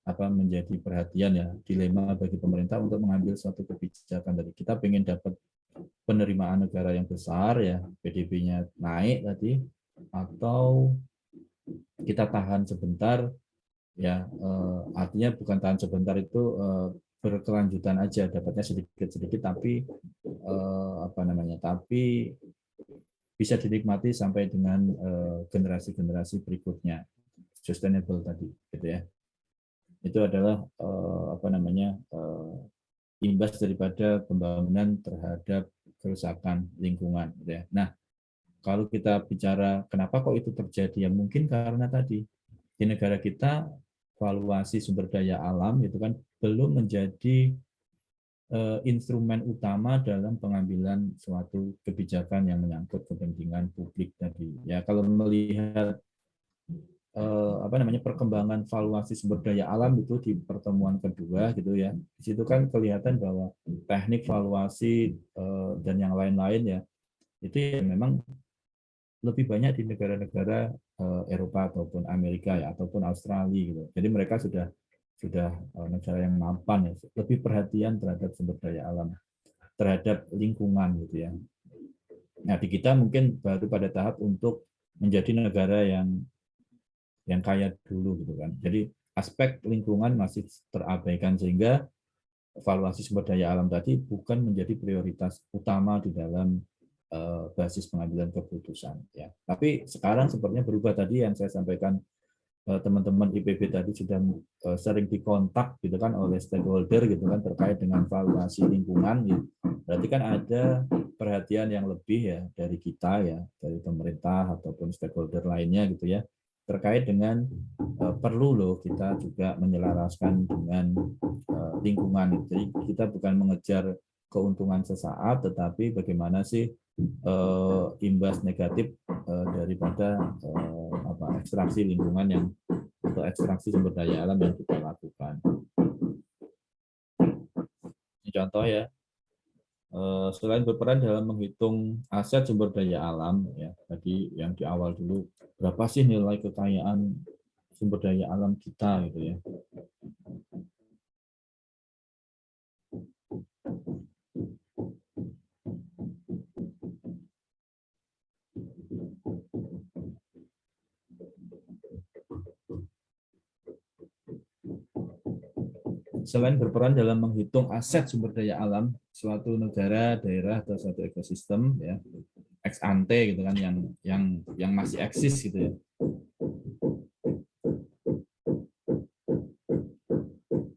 menjadi perhatian ya, dilema bagi pemerintah untuk mengambil suatu kebijakan. Tadi kita ingin dapat penerimaan negara yang besar ya, PDB-nya naik tadi, atau kita tahan sebentar ya, artinya bukan tahan sebentar itu berkelanjutan aja, dapatnya sedikit-sedikit tapi tapi bisa dinikmati sampai dengan generasi-generasi berikutnya, sustainable tadi gitu ya. Itu adalah imbas daripada pembangunan terhadap kerusakan lingkungan gitu ya. Nah, kalau kita bicara kenapa kok itu terjadi ya, mungkin karena tadi di negara kita valuasi sumber daya alam itu kan belum menjadi instrumen utama dalam pengambilan suatu kebijakan yang menyangkut kepentingan publik tadi. Ya, kalau melihat perkembangan valuasi sumber daya alam itu di pertemuan kedua gitu ya. Di situ kan kelihatan bahwa teknik valuasi dan yang lain-lain ya itu ya memang lebih banyak di negara-negara Eropa ataupun Amerika ya ataupun Australia gitu. Jadi mereka sudah negara yang mapan ya, lebih perhatian terhadap sumber daya alam, terhadap lingkungan gitu ya. Nah, di kita mungkin baru pada tahap untuk menjadi negara yang kaya dulu gitu kan. Jadi aspek lingkungan masih terabaikan sehingga evaluasi sumber daya alam tadi bukan menjadi prioritas utama di dalam basis pengambilan keputusan ya. Tapi sekarang sepertinya berubah tadi yang saya sampaikan, teman-teman IPB tadi sudah sering dikontak gitu kan oleh stakeholder gitu kan terkait dengan valuasi lingkungan gitu. Berarti kan ada perhatian yang lebih ya dari kita ya, dari pemerintah ataupun stakeholder lainnya gitu ya, terkait dengan perlu loh kita juga menyelaraskan dengan lingkungan. Jadi kita bukan mengejar keuntungan sesaat, tetapi bagaimana sih imbas negatif daripada ekstraksi lingkungan yang atau ekstraksi sumber daya alam yang kita lakukan. Ini contoh ya. Selain berperan dalam menghitung aset sumber daya alam ya, tadi yang di awal dulu berapa sih nilai kekayaan sumber daya alam kita gitu ya. Selain berperan dalam menghitung aset sumber daya alam suatu negara, daerah atau suatu ekosistem ya, ex ante gitu kan yang masih eksis gitu ya.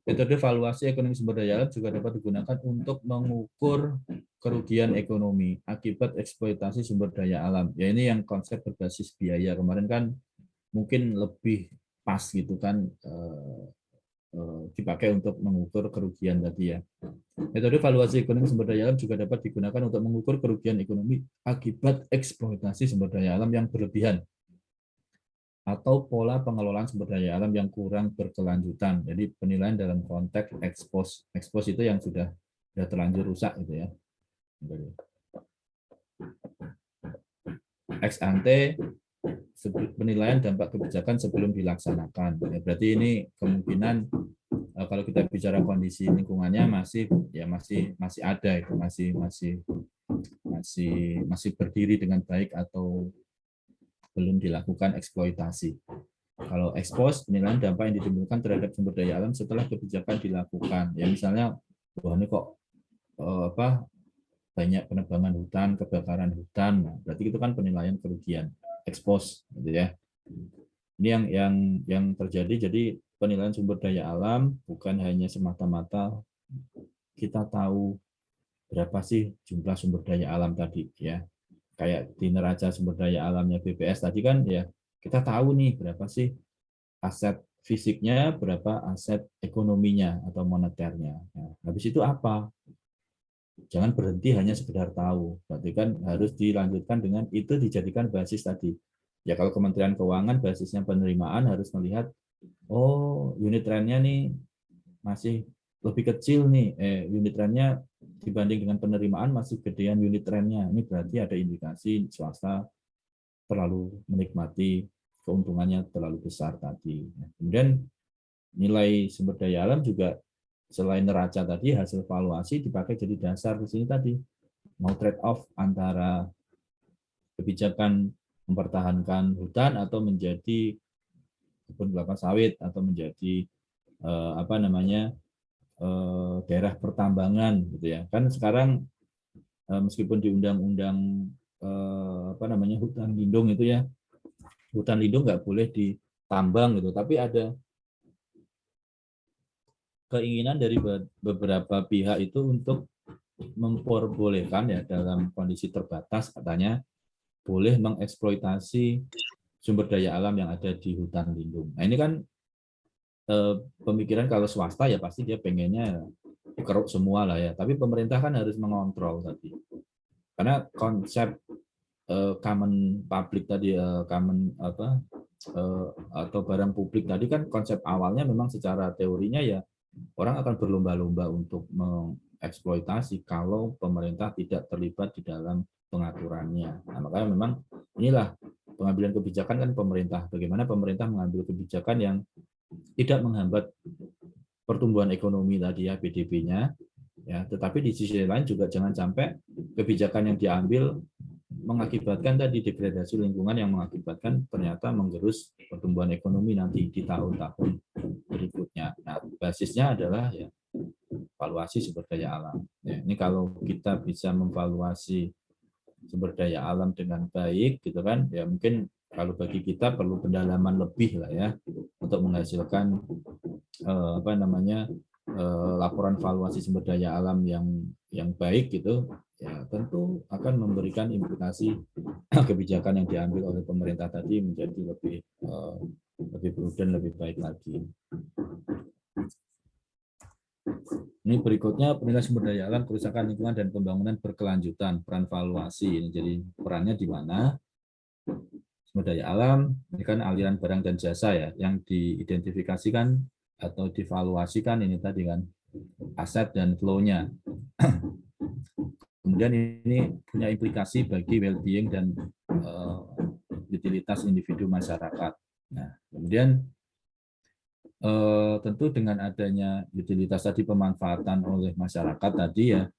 Metode valuasi ekonomi sumber daya alam juga dapat digunakan untuk mengukur kerugian ekonomi akibat eksploitasi sumber daya alam. Ya ini yang konsep berbasis biaya kemarin kan mungkin lebih pas gitu kan, dipakai untuk mengukur kerugian tadi ya. Metode valuasi ekonomi sumber daya alam juga dapat digunakan untuk mengukur kerugian ekonomi akibat eksploitasi sumber daya alam yang berlebihan atau pola pengelolaan sumber daya alam yang kurang berkelanjutan. Jadi penilaian dalam konteks ekspos itu yang sudah terlanjur rusak gitu ya. Ex ante penilaian dampak kebijakan sebelum dilaksanakan. Ya, berarti ini kemungkinan kalau kita bicara kondisi lingkungannya masih ada itu masih berdiri dengan baik atau belum dilakukan eksploitasi. Kalau expose, penilaian dampak yang ditimbulkan terhadap sumber daya alam setelah kebijakan dilakukan. Ya misalnya, wah ini kok banyak penebangan hutan, kebakaran hutan, nah, berarti itu kan penilaian kerugian, expose, gitu ya. Ini yang terjadi. Jadi penilaian sumber daya alam bukan hanya semata-mata kita tahu berapa sih jumlah sumber daya alam tadi, ya. Kayak di neraca sumber daya alamnya BPS tadi kan, ya kita tahu nih berapa sih aset fisiknya, berapa aset ekonominya atau moneternya. Nah, habis itu apa? Jangan berhenti hanya sekedar tahu. Berarti kan harus dilanjutkan dengan itu dijadikan basis tadi. Ya kalau Kementerian Keuangan basisnya penerimaan harus melihat, oh unit rentnya nih masih lebih kecil nih, unit rentnya dibanding dengan penerimaan masih gedean unit rentnya. Ini berarti ada indikasi swasta terlalu menikmati keuntungannya terlalu besar tadi. Nah, kemudian nilai sumber daya alam juga selain neraca tadi, hasil valuasi dipakai jadi dasar di sini tadi. Mau trade off antara kebijakan mempertahankan hutan atau menjadi kebun kelapa sawit atau menjadi daerah pertambangan gitu ya. Kan sekarang meskipun di undang-undang hutan lindung itu ya, hutan lindung nggak boleh ditambang gitu, tapi ada keinginan dari beberapa pihak itu untuk memperbolehkan ya dalam kondisi terbatas katanya boleh mengeksploitasi sumber daya alam yang ada di hutan lindung. Nah ini kan pemikiran kalau swasta ya pasti dia pengennya keruk semua lah ya, tapi pemerintah kan harus mengontrol tadi. Karena konsep common public tadi, atau barang publik tadi kan konsep awalnya memang secara teorinya ya orang akan berlomba-lomba untuk mengeksploitasi kalau pemerintah tidak terlibat di dalam pengaturannya. Nah, makanya memang inilah pengambilan kebijakan kan pemerintah. Bagaimana pemerintah mengambil kebijakan yang tidak menghambat pertumbuhan ekonomi tadi ya, PDB-nya, ya, tetapi di sisi lain juga jangan sampai kebijakan yang diambil mengakibatkan tadi degradasi lingkungan yang mengakibatkan ternyata menggerus pertumbuhan ekonomi nanti di tahun-tahun berikutnya. Nah, basisnya adalah ya valuasi sumber daya alam. Ya, ini kalau kita bisa memvaluasi sumber daya alam dengan baik, gitu kan? Ya mungkin kalau bagi kita perlu pendalaman lebih lah ya untuk menghasilkan laporan valuasi sumber daya alam yang baik gitu. Ya tentu akan memberikan implikasi kebijakan yang diambil oleh pemerintah tadi menjadi lebih prudent, lebih baik lagi. Ini berikutnya penilaian sumber daya alam, kerusakan lingkungan dan pembangunan berkelanjutan, peran valuasi. Ini jadi perannya di mana? Sumber daya alam ini kan aliran barang dan jasa ya, yang diidentifikasikan atau divaluasikan ini tadi kan aset dan flow-nya. Kemudian ini punya implikasi bagi well-being dan utilitas individu masyarakat. Nah, kemudian tentu dengan adanya utilitas tadi pemanfaatan oleh masyarakat tadi ya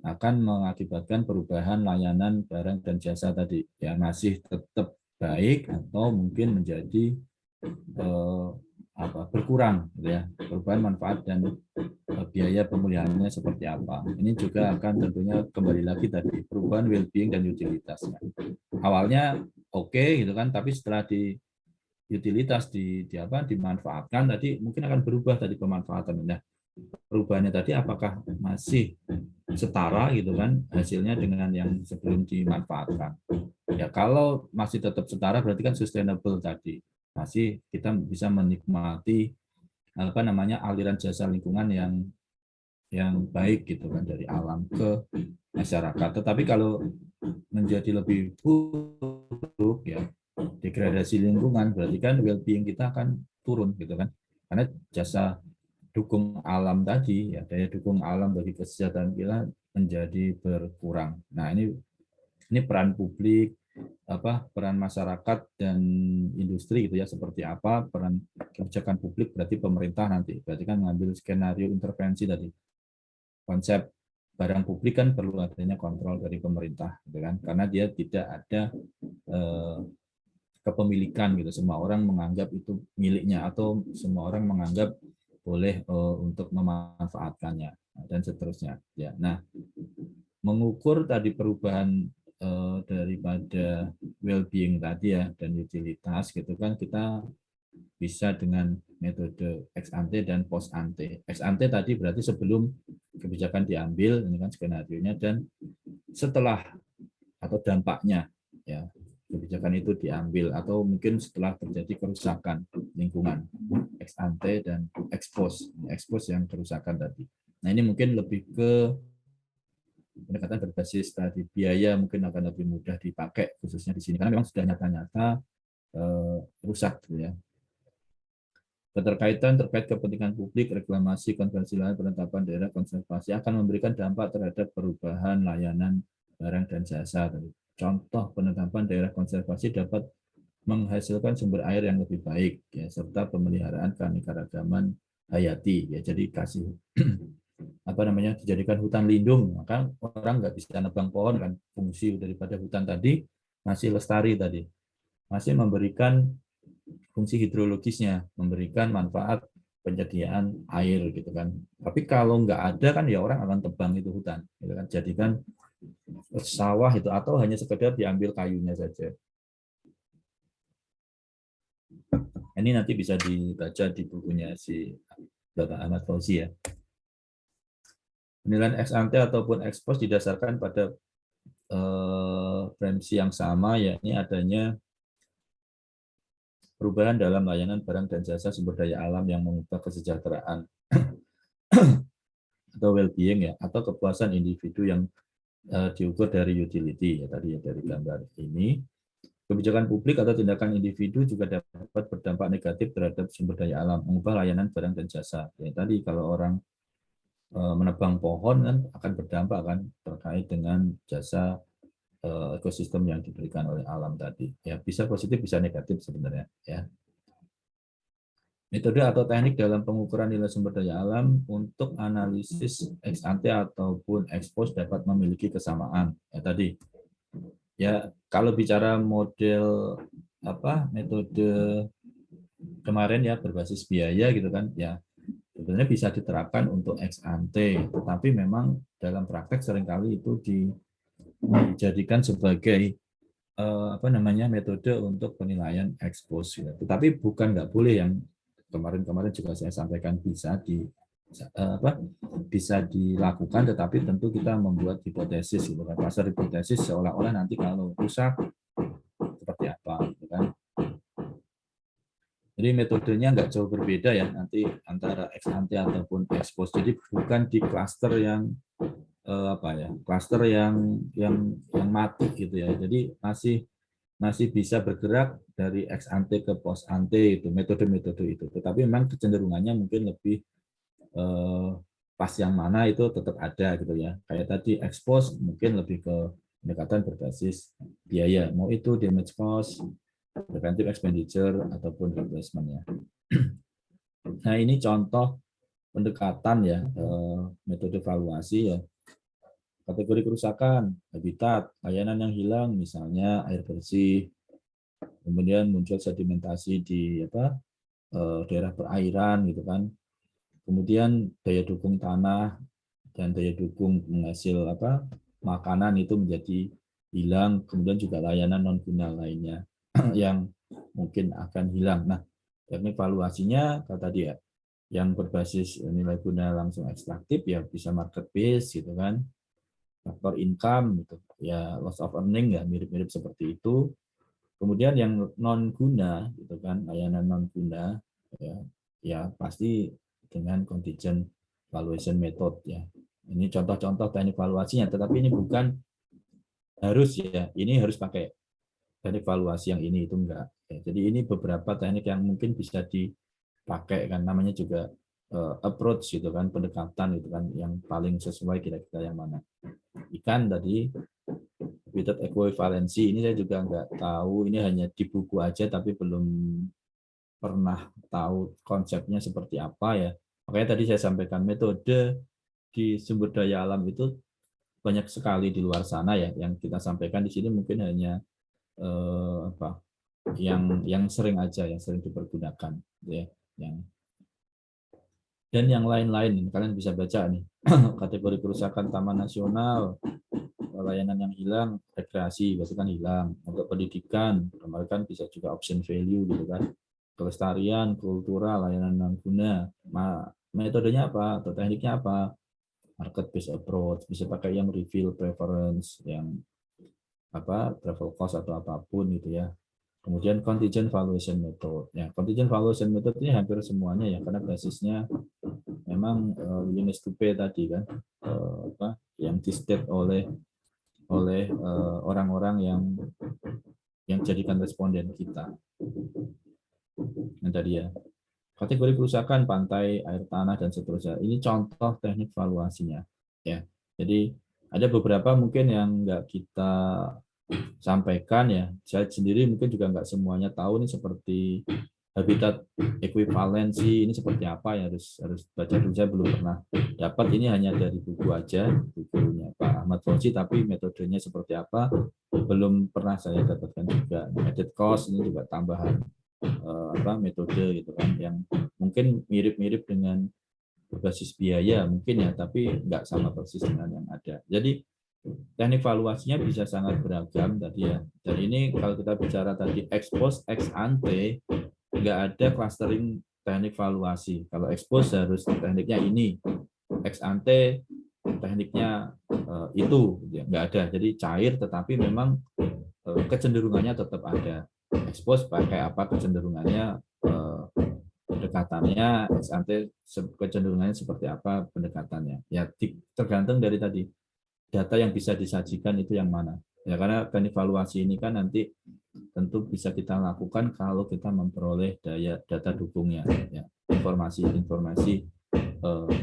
akan mengakibatkan perubahan layanan barang dan jasa tadi ya masih tetap baik atau mungkin menjadi berkurang gitu ya, perubahan manfaat dan biaya pemulihannya seperti apa. Ini juga akan tentunya kembali lagi tadi perubahan well-being dan utilitasnya. Awalnya oke gitu kan, tapi setelah di utilitas dimanfaatkan tadi mungkin akan berubah tadi pemanfaatan. Nah, perubahannya tadi apakah masih setara gitu kan hasilnya dengan yang sebelum dimanfaatkan. Ya kalau masih tetap setara berarti kan sustainable tadi. Masih kita bisa menikmati aliran jasa lingkungan yang baik gitu kan dari alam ke masyarakat. Tetapi kalau menjadi lebih buruk ya degradasi lingkungan berarti kan well-being kita akan turun gitu kan. Karena jasa dukung alam tadi ya daya dukung alam bagi kesejahteraan kita menjadi berkurang. Nah, ini peran publik, peran masyarakat dan industri gitu ya, seperti apa peran kebijakan publik berarti pemerintah nanti berarti kan mengambil skenario intervensi tadi. Konsep barang publik kan perlu adanya kontrol dari pemerintah gitu kan, karena dia tidak ada kepemilikan gitu. Semua orang menganggap itu miliknya atau semua orang menganggap boleh untuk memanfaatkannya dan seterusnya. Ya, nah mengukur tadi perubahan daripada well-being tadi ya dan utilitas gitu kan kita bisa dengan metode ex ante dan post ante. Ex ante tadi berarti sebelum kebijakan diambil ini kan skenario-nya dan setelah atau dampaknya ya kebijakan itu diambil atau mungkin setelah terjadi kerusakan lingkungan ex ante dan ex post yang kerusakan tadi. Nah ini mungkin lebih ke pendekatan berbasis tadi biaya mungkin akan lebih mudah dipakai khususnya di sini karena memang sudah nyata-nyata rusak gitu ya. Keterkaitan terkait kepentingan publik, reklamasi, konvensi lahan, penetapan daerah konservasi akan memberikan dampak terhadap perubahan layanan barang dan jasa. Contoh penetapan daerah konservasi dapat menghasilkan sumber air yang lebih baik, ya, serta pemeliharaan keanekaragaman hayati. Ya, jadi kasih apa namanya dijadikan hutan lindung, maka orang nggak bisa nebang pohon kan. Fungsi daripada hutan tadi masih lestari tadi, masih memberikan fungsi hidrologisnya, memberikan manfaat penyediaan air gitu kan. Tapi kalau nggak ada kan ya orang akan tebang itu hutan, gitu kan. Jadikan sawah itu atau hanya sekedar diambil kayunya saja. Ini nanti bisa dibaca di bukunya si Bapak Ahmad Fauzi ya. Penilaian ex ante ataupun ex post didasarkan pada premis yang sama, yakni adanya perubahan dalam layanan barang dan jasa sumber daya alam yang mengubah kesejahteraan atau well-being ya, atau kepuasan individu yang diukur dari utility ya tadi ya dari gambar ini. Kebijakan publik atau tindakan individu juga dapat berdampak negatif terhadap sumber daya alam, mengubah layanan barang dan jasa. Ya tadi kalau orang menebang pohon kan akan berdampak kan terkait dengan jasa ekosistem yang diberikan oleh alam tadi. Ya bisa positif bisa negatif sebenarnya ya. Metode atau teknik dalam pengukuran nilai sumber daya alam untuk analisis ex ante ataupun ex post dapat memiliki kesamaan. Ya tadi ya kalau bicara model apa metode kemarin ya berbasis biaya gitu kan ya sebenarnya bisa diterapkan untuk ex ante, tetapi memang dalam praktek seringkali itu dijadikan sebagai apa namanya metode untuk penilaian ex post. Gitu. Tetapi bukan nggak boleh yang kemarin-kemarin juga saya sampaikan apa bisa dilakukan, tetapi tentu kita membuat hipotesis gitu kan. Pasar hipotesis seolah-olah nanti kalau rusak seperti apa gitu kan. Jadi metodenya nggak jauh berbeda ya nanti antara ex ante ataupun ex post. Jadi bukan di klaster yang apa ya klaster yang mati gitu ya. Jadi masih bisa bergerak dari ex ante ke post ante itu metode-metode itu. Tetapi memang kecenderungannya mungkin lebih pas yang mana itu tetap ada gitu ya. Kayak tadi ex post mungkin lebih ke pendekatan berbasis biaya. Mau itu damage cost, preventive expenditure ataupun replacement-nya. Nah, ini contoh pendekatan ya metode valuasi ya. Kategori kerusakan, habitat, layanan yang hilang misalnya air bersih, kemudian muncul sedimentasi di daerah perairan gitu kan. Kemudian daya dukung tanah dan daya dukung penghasil makanan itu menjadi hilang, kemudian juga layanan non guna lainnya yang mungkin akan hilang. Nah, teknik valuasinya kata dia yang berbasis nilai guna langsung ekstraktif ya bisa market base gitu kan, faktor income gitu ya, loss of earning ya mirip-mirip seperti itu. Kemudian yang non guna gitu kan, layanan non guna ya pasti dengan contingent valuation method ya. Ini contoh-contoh teknik valuasinya, tetapi ini bukan harus ya, ini harus pakai teknik valuasi yang ini itu enggak. Ya, jadi ini beberapa teknik yang mungkin bisa dipakai kan, namanya juga approach gitu kan, pendekatan gitu kan, yang paling sesuai kira-kira yang mana. Ikan tadi habitat equivalency ini saya juga nggak tahu, ini hanya di buku aja tapi belum pernah tahu konsepnya seperti apa ya. Makanya tadi saya sampaikan metode di sumber daya alam itu banyak sekali di luar sana ya. Yang kita sampaikan di sini mungkin hanya yang sering aja, yang sering dipergunakan, ya. Dan yang lain-lain, kalian bisa baca nih kategori kerusakan taman nasional, layanan yang hilang, rekreasi berarti kan hilang. Untuk pendidikan, kemarin kan bisa juga option value gitu kan. Kelestarian, kultural, layanan non guna. Metodenya apa? Atau tekniknya apa? Market based approach, bisa pakai yang reveal preference, yang apa travel cost atau apapun gitu ya. Kemudian contingent valuation method. Ya, contingent valuation method ini hampir semuanya ya, karena basisnya memang willingness to pay tadi kan, apa yang di state oleh orang-orang yang jadikan responden kita. Yang tadi ya. Kategori kerusakan pantai, air tanah dan seterusnya. Ini contoh teknik valuasinya. Ya. Jadi ada beberapa mungkin yang nggak kita sampaikan ya. Saya sendiri mungkin juga nggak semuanya tahu nih, seperti habitat ekuivalensi ini seperti apa ya, harus baca dulu. Saya belum pernah dapat, ini hanya dari buku aja, bukunya Pak Ahmad Fauzi, tapi metodenya seperti apa belum pernah saya dapatkan juga. Method cost ini juga tambahan apa metode gitu kan, yang mungkin mirip-mirip dengan berbasis biaya mungkin ya, tapi nggak sama persis dengan yang ada. Jadi teknik valuasinya bisa sangat beragam tadi ya. Dan ini kalau kita bicara tadi ex post, ex ante, nggak ada clustering teknik valuasi. Kalau ex post harus tekniknya ini, ex ante tekniknya itu, nggak ada. Jadi cair, tetapi memang kecenderungannya tetap ada. Ex post pakai apa kecenderungannya, pendekatannya, ex ante kecenderungannya seperti apa pendekatannya. Ya tergantung dari tadi data yang bisa disajikan itu yang mana. Ya, karena teknik valuasi ini kan nanti tentu bisa kita lakukan kalau kita memperoleh data dukungnya, ya, informasi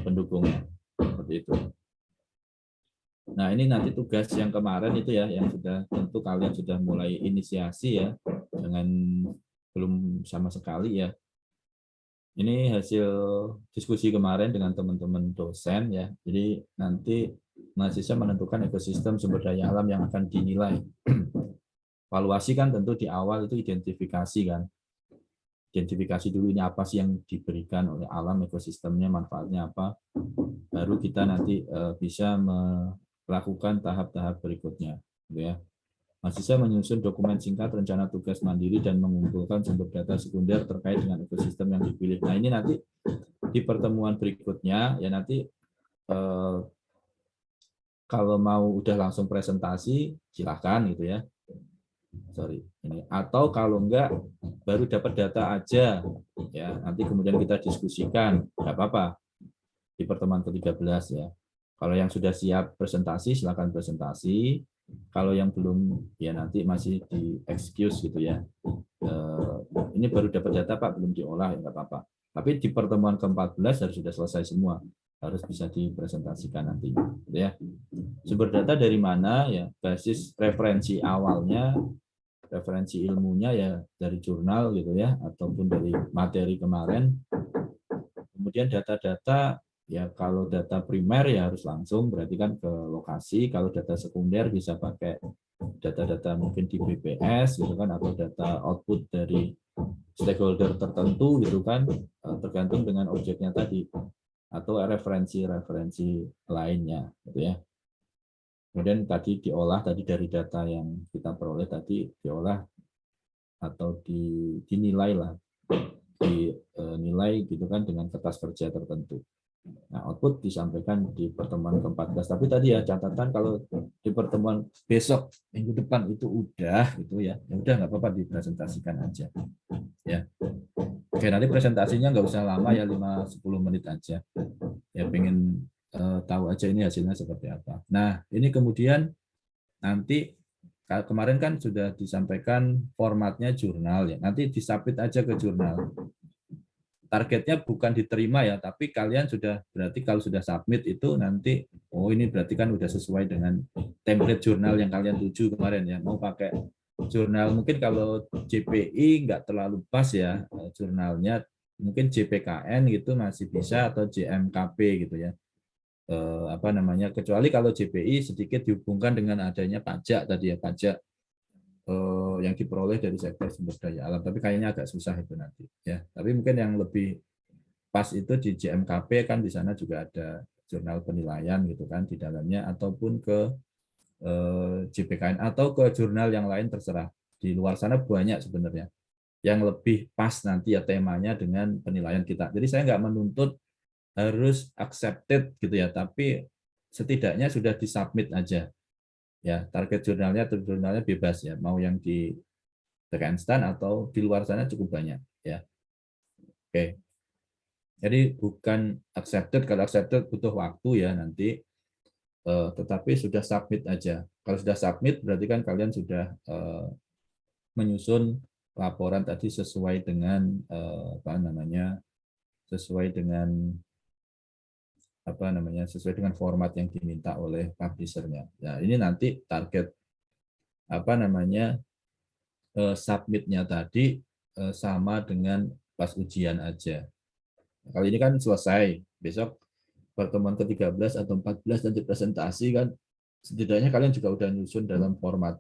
pendukungnya, seperti itu. Nah, ini nanti tugas yang kemarin itu ya, yang sudah tentu kalian sudah mulai inisiasi ya, dengan belum sama sekali ya. Ini hasil diskusi kemarin dengan teman-teman dosen ya. Jadi nanti mahasiswa menentukan ekosistem sumber daya alam yang akan dinilai. Valuasi kan tentu di awal itu identifikasi kan. Identifikasi dulu ini apa sih yang diberikan oleh alam, ekosistemnya, manfaatnya apa. Baru kita nanti bisa melakukan tahap-tahap berikutnya, gitu ya. Mahasiswa menyusun dokumen singkat rencana tugas mandiri dan mengumpulkan sumber data sekunder terkait dengan ekosistem yang dipilih. Nah, ini nanti di pertemuan berikutnya ya, nanti kalau mau udah langsung presentasi silahkan gitu ya. Sorry, ini atau kalau enggak baru dapat data aja ya, nanti kemudian kita diskusikan, nggak apa-apa di pertemuan ke-13 ya. Kalau yang sudah siap presentasi silakan presentasi. Kalau yang belum ya nanti masih di excuse gitu ya. Ini baru dapat data Pak, belum diolah ya nggak apa-apa. Tapi di pertemuan ke-14 harus sudah selesai semua, harus bisa dipresentasikan nantinya. Gitu ya. Sumber data dari mana ya? Basis referensi awalnya, referensi ilmunya ya dari jurnal gitu ya, ataupun dari materi kemarin. Kemudian data-data ya, kalau data primer ya harus langsung berarti kan ke lokasi. Kalau data sekunder bisa pakai data-data mungkin di BPS gitu kan, atau data output dari stakeholder tertentu gitu kan, tergantung dengan objeknya tadi, atau referensi-referensi lainnya gitu ya. Kemudian tadi diolah tadi dari data yang kita peroleh tadi, diolah atau dinilai lah, dinilai gitu kan dengan kertas kerja tertentu. Nah, output disampaikan di pertemuan ke-14. Tapi tadi ya catatan, kalau di pertemuan besok minggu depan itu udah gitu ya, ya udah nggak apa-apa dipresentasikan aja. Ya, oke, nanti presentasinya nggak usah lama ya, 5-10 menit aja. Ya pengen tahu aja ini hasilnya seperti apa. Nah, ini kemudian nanti kemarin kan sudah disampaikan formatnya jurnal ya. Nanti disubmit aja ke jurnal. Targetnya bukan diterima ya, tapi kalian sudah berarti kalau sudah submit itu nanti, oh ini berarti kan udah sesuai dengan template jurnal yang kalian tuju kemarin ya. Mau pakai jurnal mungkin kalau JPI nggak terlalu pas ya jurnalnya, mungkin JPKN gitu masih bisa, atau JMKP gitu ya. Apa namanya, kecuali kalau JPI sedikit dihubungkan dengan adanya pajak tadi ya, pajak yang diperoleh dari sektor sumber daya alam. Tapi kayaknya agak susah itu nanti. Ya, tapi mungkin yang lebih pas itu di JMKP kan di sana juga ada jurnal penilaian gitu kan di dalamnya, ataupun ke JPKN atau ke jurnal yang lain terserah. Di luar sana banyak sebenarnya yang lebih pas nanti ya temanya dengan penilaian kita. Jadi saya nggak menuntut harus accepted gitu ya, tapi setidaknya sudah disubmit aja. Ya, target jurnalnya bebas ya, mau yang di Turkmenistan atau di luar sana cukup banyak ya. Oke. Jadi bukan accepted, kalau accepted butuh waktu ya nanti, tetapi sudah submit aja. Kalau sudah submit berarti kan kalian sudah menyusun laporan tadi sesuai dengan apa namanya, sesuai dengan sesuai dengan format yang diminta oleh publishernya. Nah, ini nanti target apa namanya submitnya tadi sama dengan pas ujian aja. Kali ini kan selesai, besok pertemuan ke-13 atau 14 nanti presentasi kan, setidaknya kalian juga udah nyusun dalam format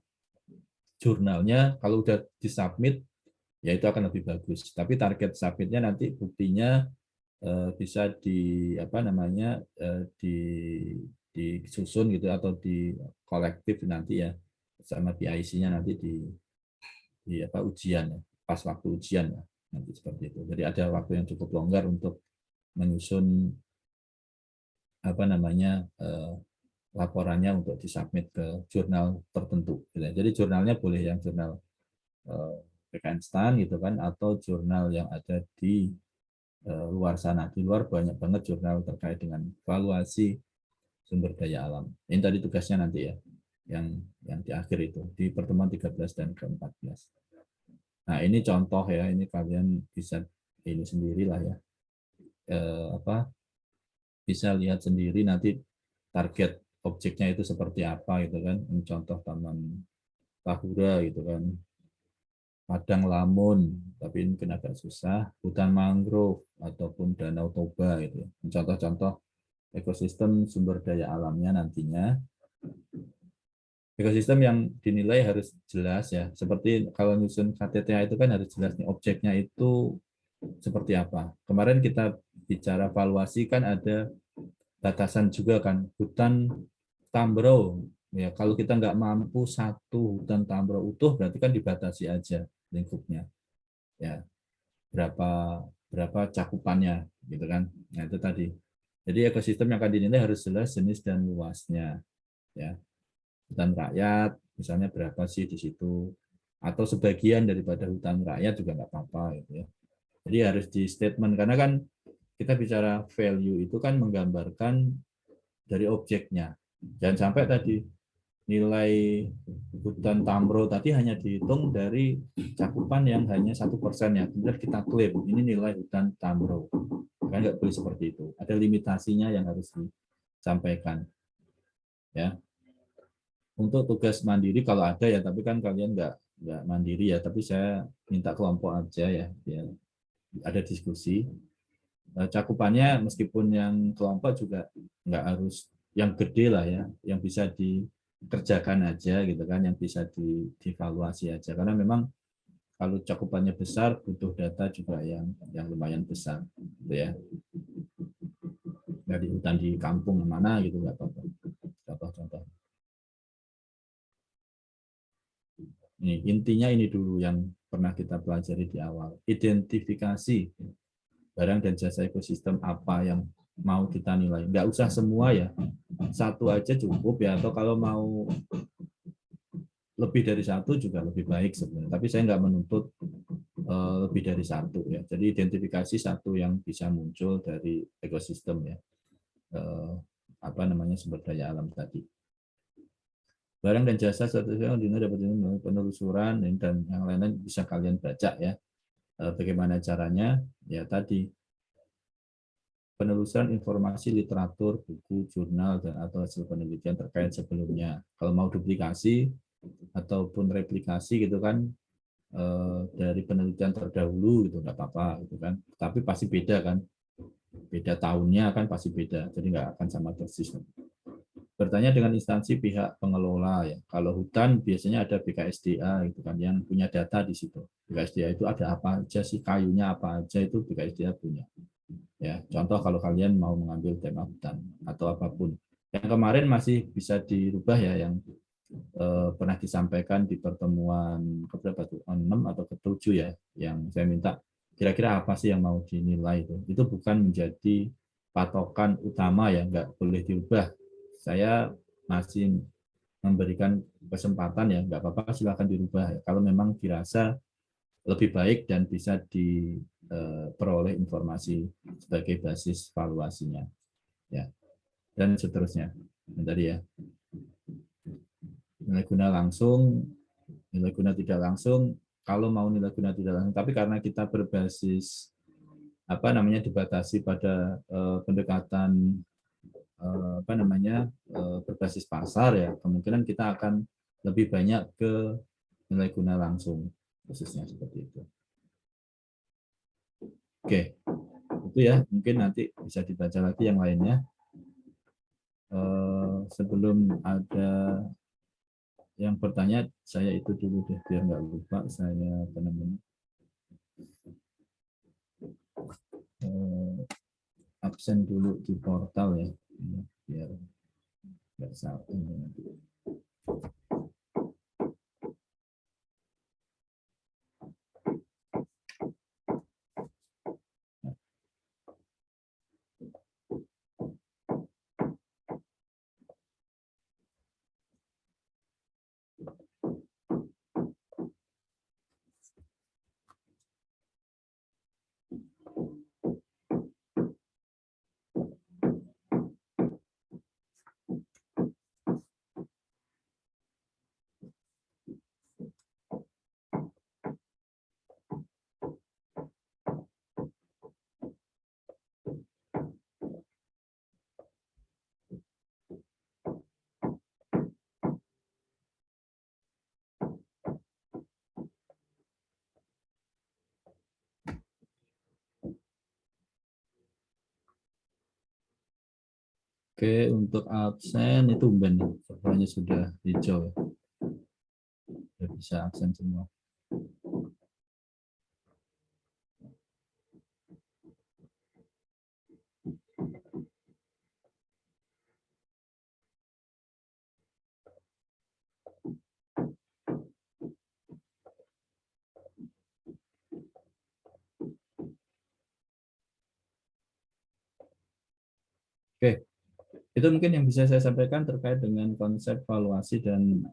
jurnalnya. Kalau udah disubmit ya itu akan lebih bagus. Tapi target submitnya nanti buktinya bisa di apa namanya disusun gitu atau di kolektif nanti ya sama PIC-nya nanti di apa ujian ya, pas waktu ujian ya nanti seperti itu. Jadi ada waktu yang cukup longgar untuk menyusun apa namanya laporannya untuk disubmit ke jurnal tertentu. Gitu. Jadi jurnalnya boleh yang jurnal Turkmenistan gitu kan, atau jurnal yang ada di luar sana. Di luar banyak banget jurnal terkait dengan valuasi sumber daya alam. Ini tadi tugasnya nanti ya, yang di akhir itu di pertemuan 13 dan ke-14. Nah ini contoh ya, ini kalian bisa ini sendirilah ya, apa bisa lihat sendiri nanti target objeknya itu seperti apa gitu kan. Ini contoh Taman Tahura gitu kan, Padang Lamun, tapi ini mungkin agak susah, hutan mangrove ataupun Danau Toba gitu. Contoh-contoh ekosistem sumber daya alamnya nantinya. Ekosistem yang dinilai harus jelas ya, seperti kalau nyusun KTTA itu kan harus jelas nih objeknya itu seperti apa. Kemarin kita bicara valuasi kan ada batasan juga kan, hutan Tambrau ya, kalau kita nggak mampu satu hutan Tambrau utuh berarti kan dibatasi aja lingkupnya ya, berapa berapa cakupannya gitu kan. Nah itu tadi, jadi ekosistem yang akan dinilai harus jelas jenis dan luasnya ya. Hutan rakyat misalnya berapa sih di situ, atau sebagian daripada hutan rakyat juga nggak apa-apa gitu ya. Jadi harus di statement, karena kan kita bicara value itu kan menggambarkan dari objeknya. Jangan sampai tadi nilai hutan Tambrau tadi hanya dihitung dari cakupan yang hanya 1% ya, kemudian kita klaim ini nilai hutan Tambrau. Kan nggak boleh seperti itu. Ada limitasinya yang harus disampaikan. Ya. Untuk tugas mandiri kalau ada ya, tapi kan kalian nggak mandiri ya, tapi saya minta kelompok aja ya, ya ada diskusi. Cakupannya meskipun yang kelompok juga nggak harus yang gede lah ya, yang bisa dikerjakan aja gitu kan, yang bisa dievaluasi aja, karena memang kalau cakupannya besar butuh data juga yang lumayan besar gitu ya. Dari hutan di kampung mana gitu nggak apa-apa. Contoh-contoh. Ini intinya ini dulu yang pernah kita pelajari di awal. Identifikasi barang dan jasa ekosistem apa yang mau kita nilai. Nggak usah semua ya, satu aja cukup ya, atau kalau mau lebih dari satu juga lebih baik sebenarnya. Tapi saya nggak menuntut lebih dari satu ya. Jadi identifikasi satu yang bisa muncul dari ekosistem ya, apa namanya sumber daya alam tadi. Barang dan jasa suatu yang dapat penelusuran dan yang lain-lain bisa kalian baca ya. Bagaimana caranya? Ya tadi penelusuran informasi literatur, buku, jurnal, dan atau hasil penelitian terkait sebelumnya. Kalau mau duplikasi ataupun replikasi gitu kan, dari penelitian terdahulu gitu nggak apa-apa gitu kan. Tapi pasti beda kan, beda tahunnya kan pasti beda, jadi nggak akan sama persis. bertanya dengan instansi pihak pengelola ya. Kalau hutan biasanya ada BKSDA gitu kan yang punya data di situ. BKSDA itu ada apa aja sih, kayunya apa aja itu BKSDA punya. Ya, contoh kalau kalian mau mengambil tema hutan atau apapun. Yang kemarin masih bisa dirubah ya, yang pernah disampaikan di pertemuan keberapa tuh, 6 atau ke-7 ya, yang saya minta kira-kira apa sih yang mau dinilai itu. Itu bukan menjadi patokan utama ya, nggak boleh diubah. Saya masih memberikan kesempatan ya, nggak apa-apa silakan dirubah ya, kalau memang dirasa lebih baik dan bisa diperoleh informasi sebagai basis valuasinya ya, dan seterusnya. Tadi ya, nilai guna langsung, nilai guna tidak langsung, kalau mau nilai guna tidak langsung, tapi karena kita berbasis apa namanya dibatasi pada pendekatan apa namanya berbasis pasar ya, kemungkinan kita akan lebih banyak ke nilai guna langsung khususnya seperti itu. Oke, itu ya, mungkin nanti bisa dibaca lagi yang lainnya. Sebelum ada yang bertanya, saya itu dulu deh biar nggak lupa, saya apa namanya absen dulu di portal ya, biar nggak salah. Oke, untuk absen itu Ben, semuanya sudah hijau ya, sudah bisa absen semua. Oke, itu mungkin yang bisa saya sampaikan terkait dengan konsep valuasi dan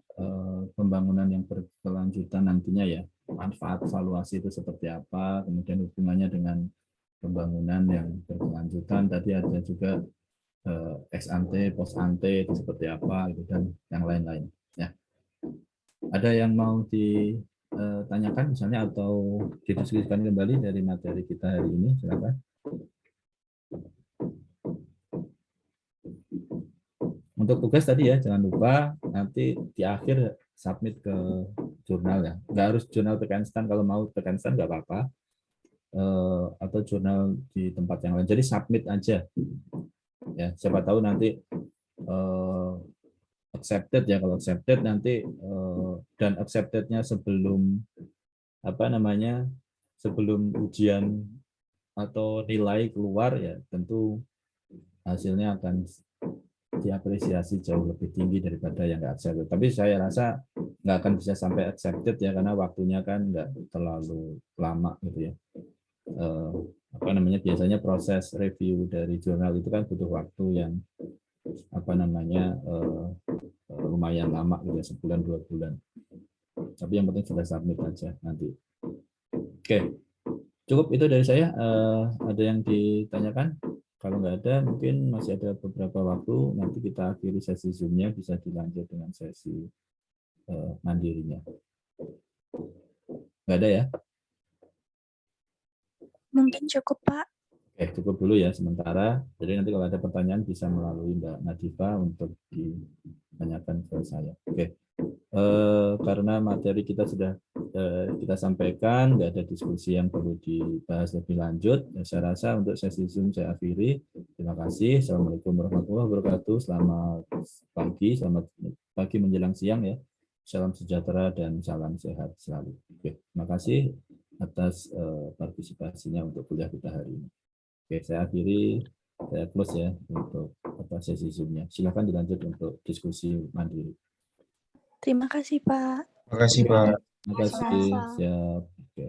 pembangunan yang berkelanjutan nantinya ya. Manfaat valuasi itu seperti apa, kemudian hubungannya dengan pembangunan yang berkelanjutan. Tadi ada juga ex ante, post ante itu seperti apa gitu, dan yang lain-lain. Ya, ada yang mau ditanyakan misalnya atau didiskusikan kembali dari materi kita hari ini, silakan. Untuk tugas tadi ya, jangan lupa nanti di akhir submit ke jurnal ya. Nggak harus jurnal tekan stand, kalau mau tekan stand nggak apa-apa. Atau jurnal di tempat yang lain. Jadi submit aja. Ya, siapa tahu nanti accepted ya. Kalau accepted nanti dan acceptednya sebelum apa namanya sebelum ujian atau nilai keluar ya, tentu hasilnya akan diapresiasi jauh lebih tinggi daripada yang nggak accepted. Tapi saya rasa nggak akan bisa sampai accepted ya, karena waktunya kan nggak terlalu lama gitu ya. Apa namanya biasanya proses review dari jurnal itu kan butuh waktu yang apa namanya lumayan lama gitu ya, sebulan 2 bulan. Tapi yang penting sudah submit aja nanti. Oke, cukup itu dari saya. Ada yang ditanyakan? Kalau nggak ada, mungkin masih ada beberapa waktu. Nanti kita akhiri sesi Zoom-nya, bisa dilanjut dengan sesi mandirinya. Nggak ada ya? Mungkin cukup, Pak. Oke, cukup dulu ya sementara. Jadi nanti kalau ada pertanyaan bisa melalui Mbak Nadifa untuk ditanyakan ke saya. Oke. Karena materi kita sudah kita sampaikan, nggak ada diskusi yang perlu dibahas lebih lanjut. Ya, saya rasa untuk sesi Zoom saya akhiri. Terima kasih. Assalamualaikum warahmatullahi wabarakatuh. Selamat pagi menjelang siang ya. Salam sejahtera dan salam sehat selalu. Oke, terima kasih atas partisipasinya untuk kuliah kita hari ini. Oke, saya akhiri, saya close ya untuk sesi Zoom-nya. Silakan dilanjut untuk diskusi mandiri. Terima kasih, Pak. Terima kasih, Pak. Terima kasih. Siap. Oke.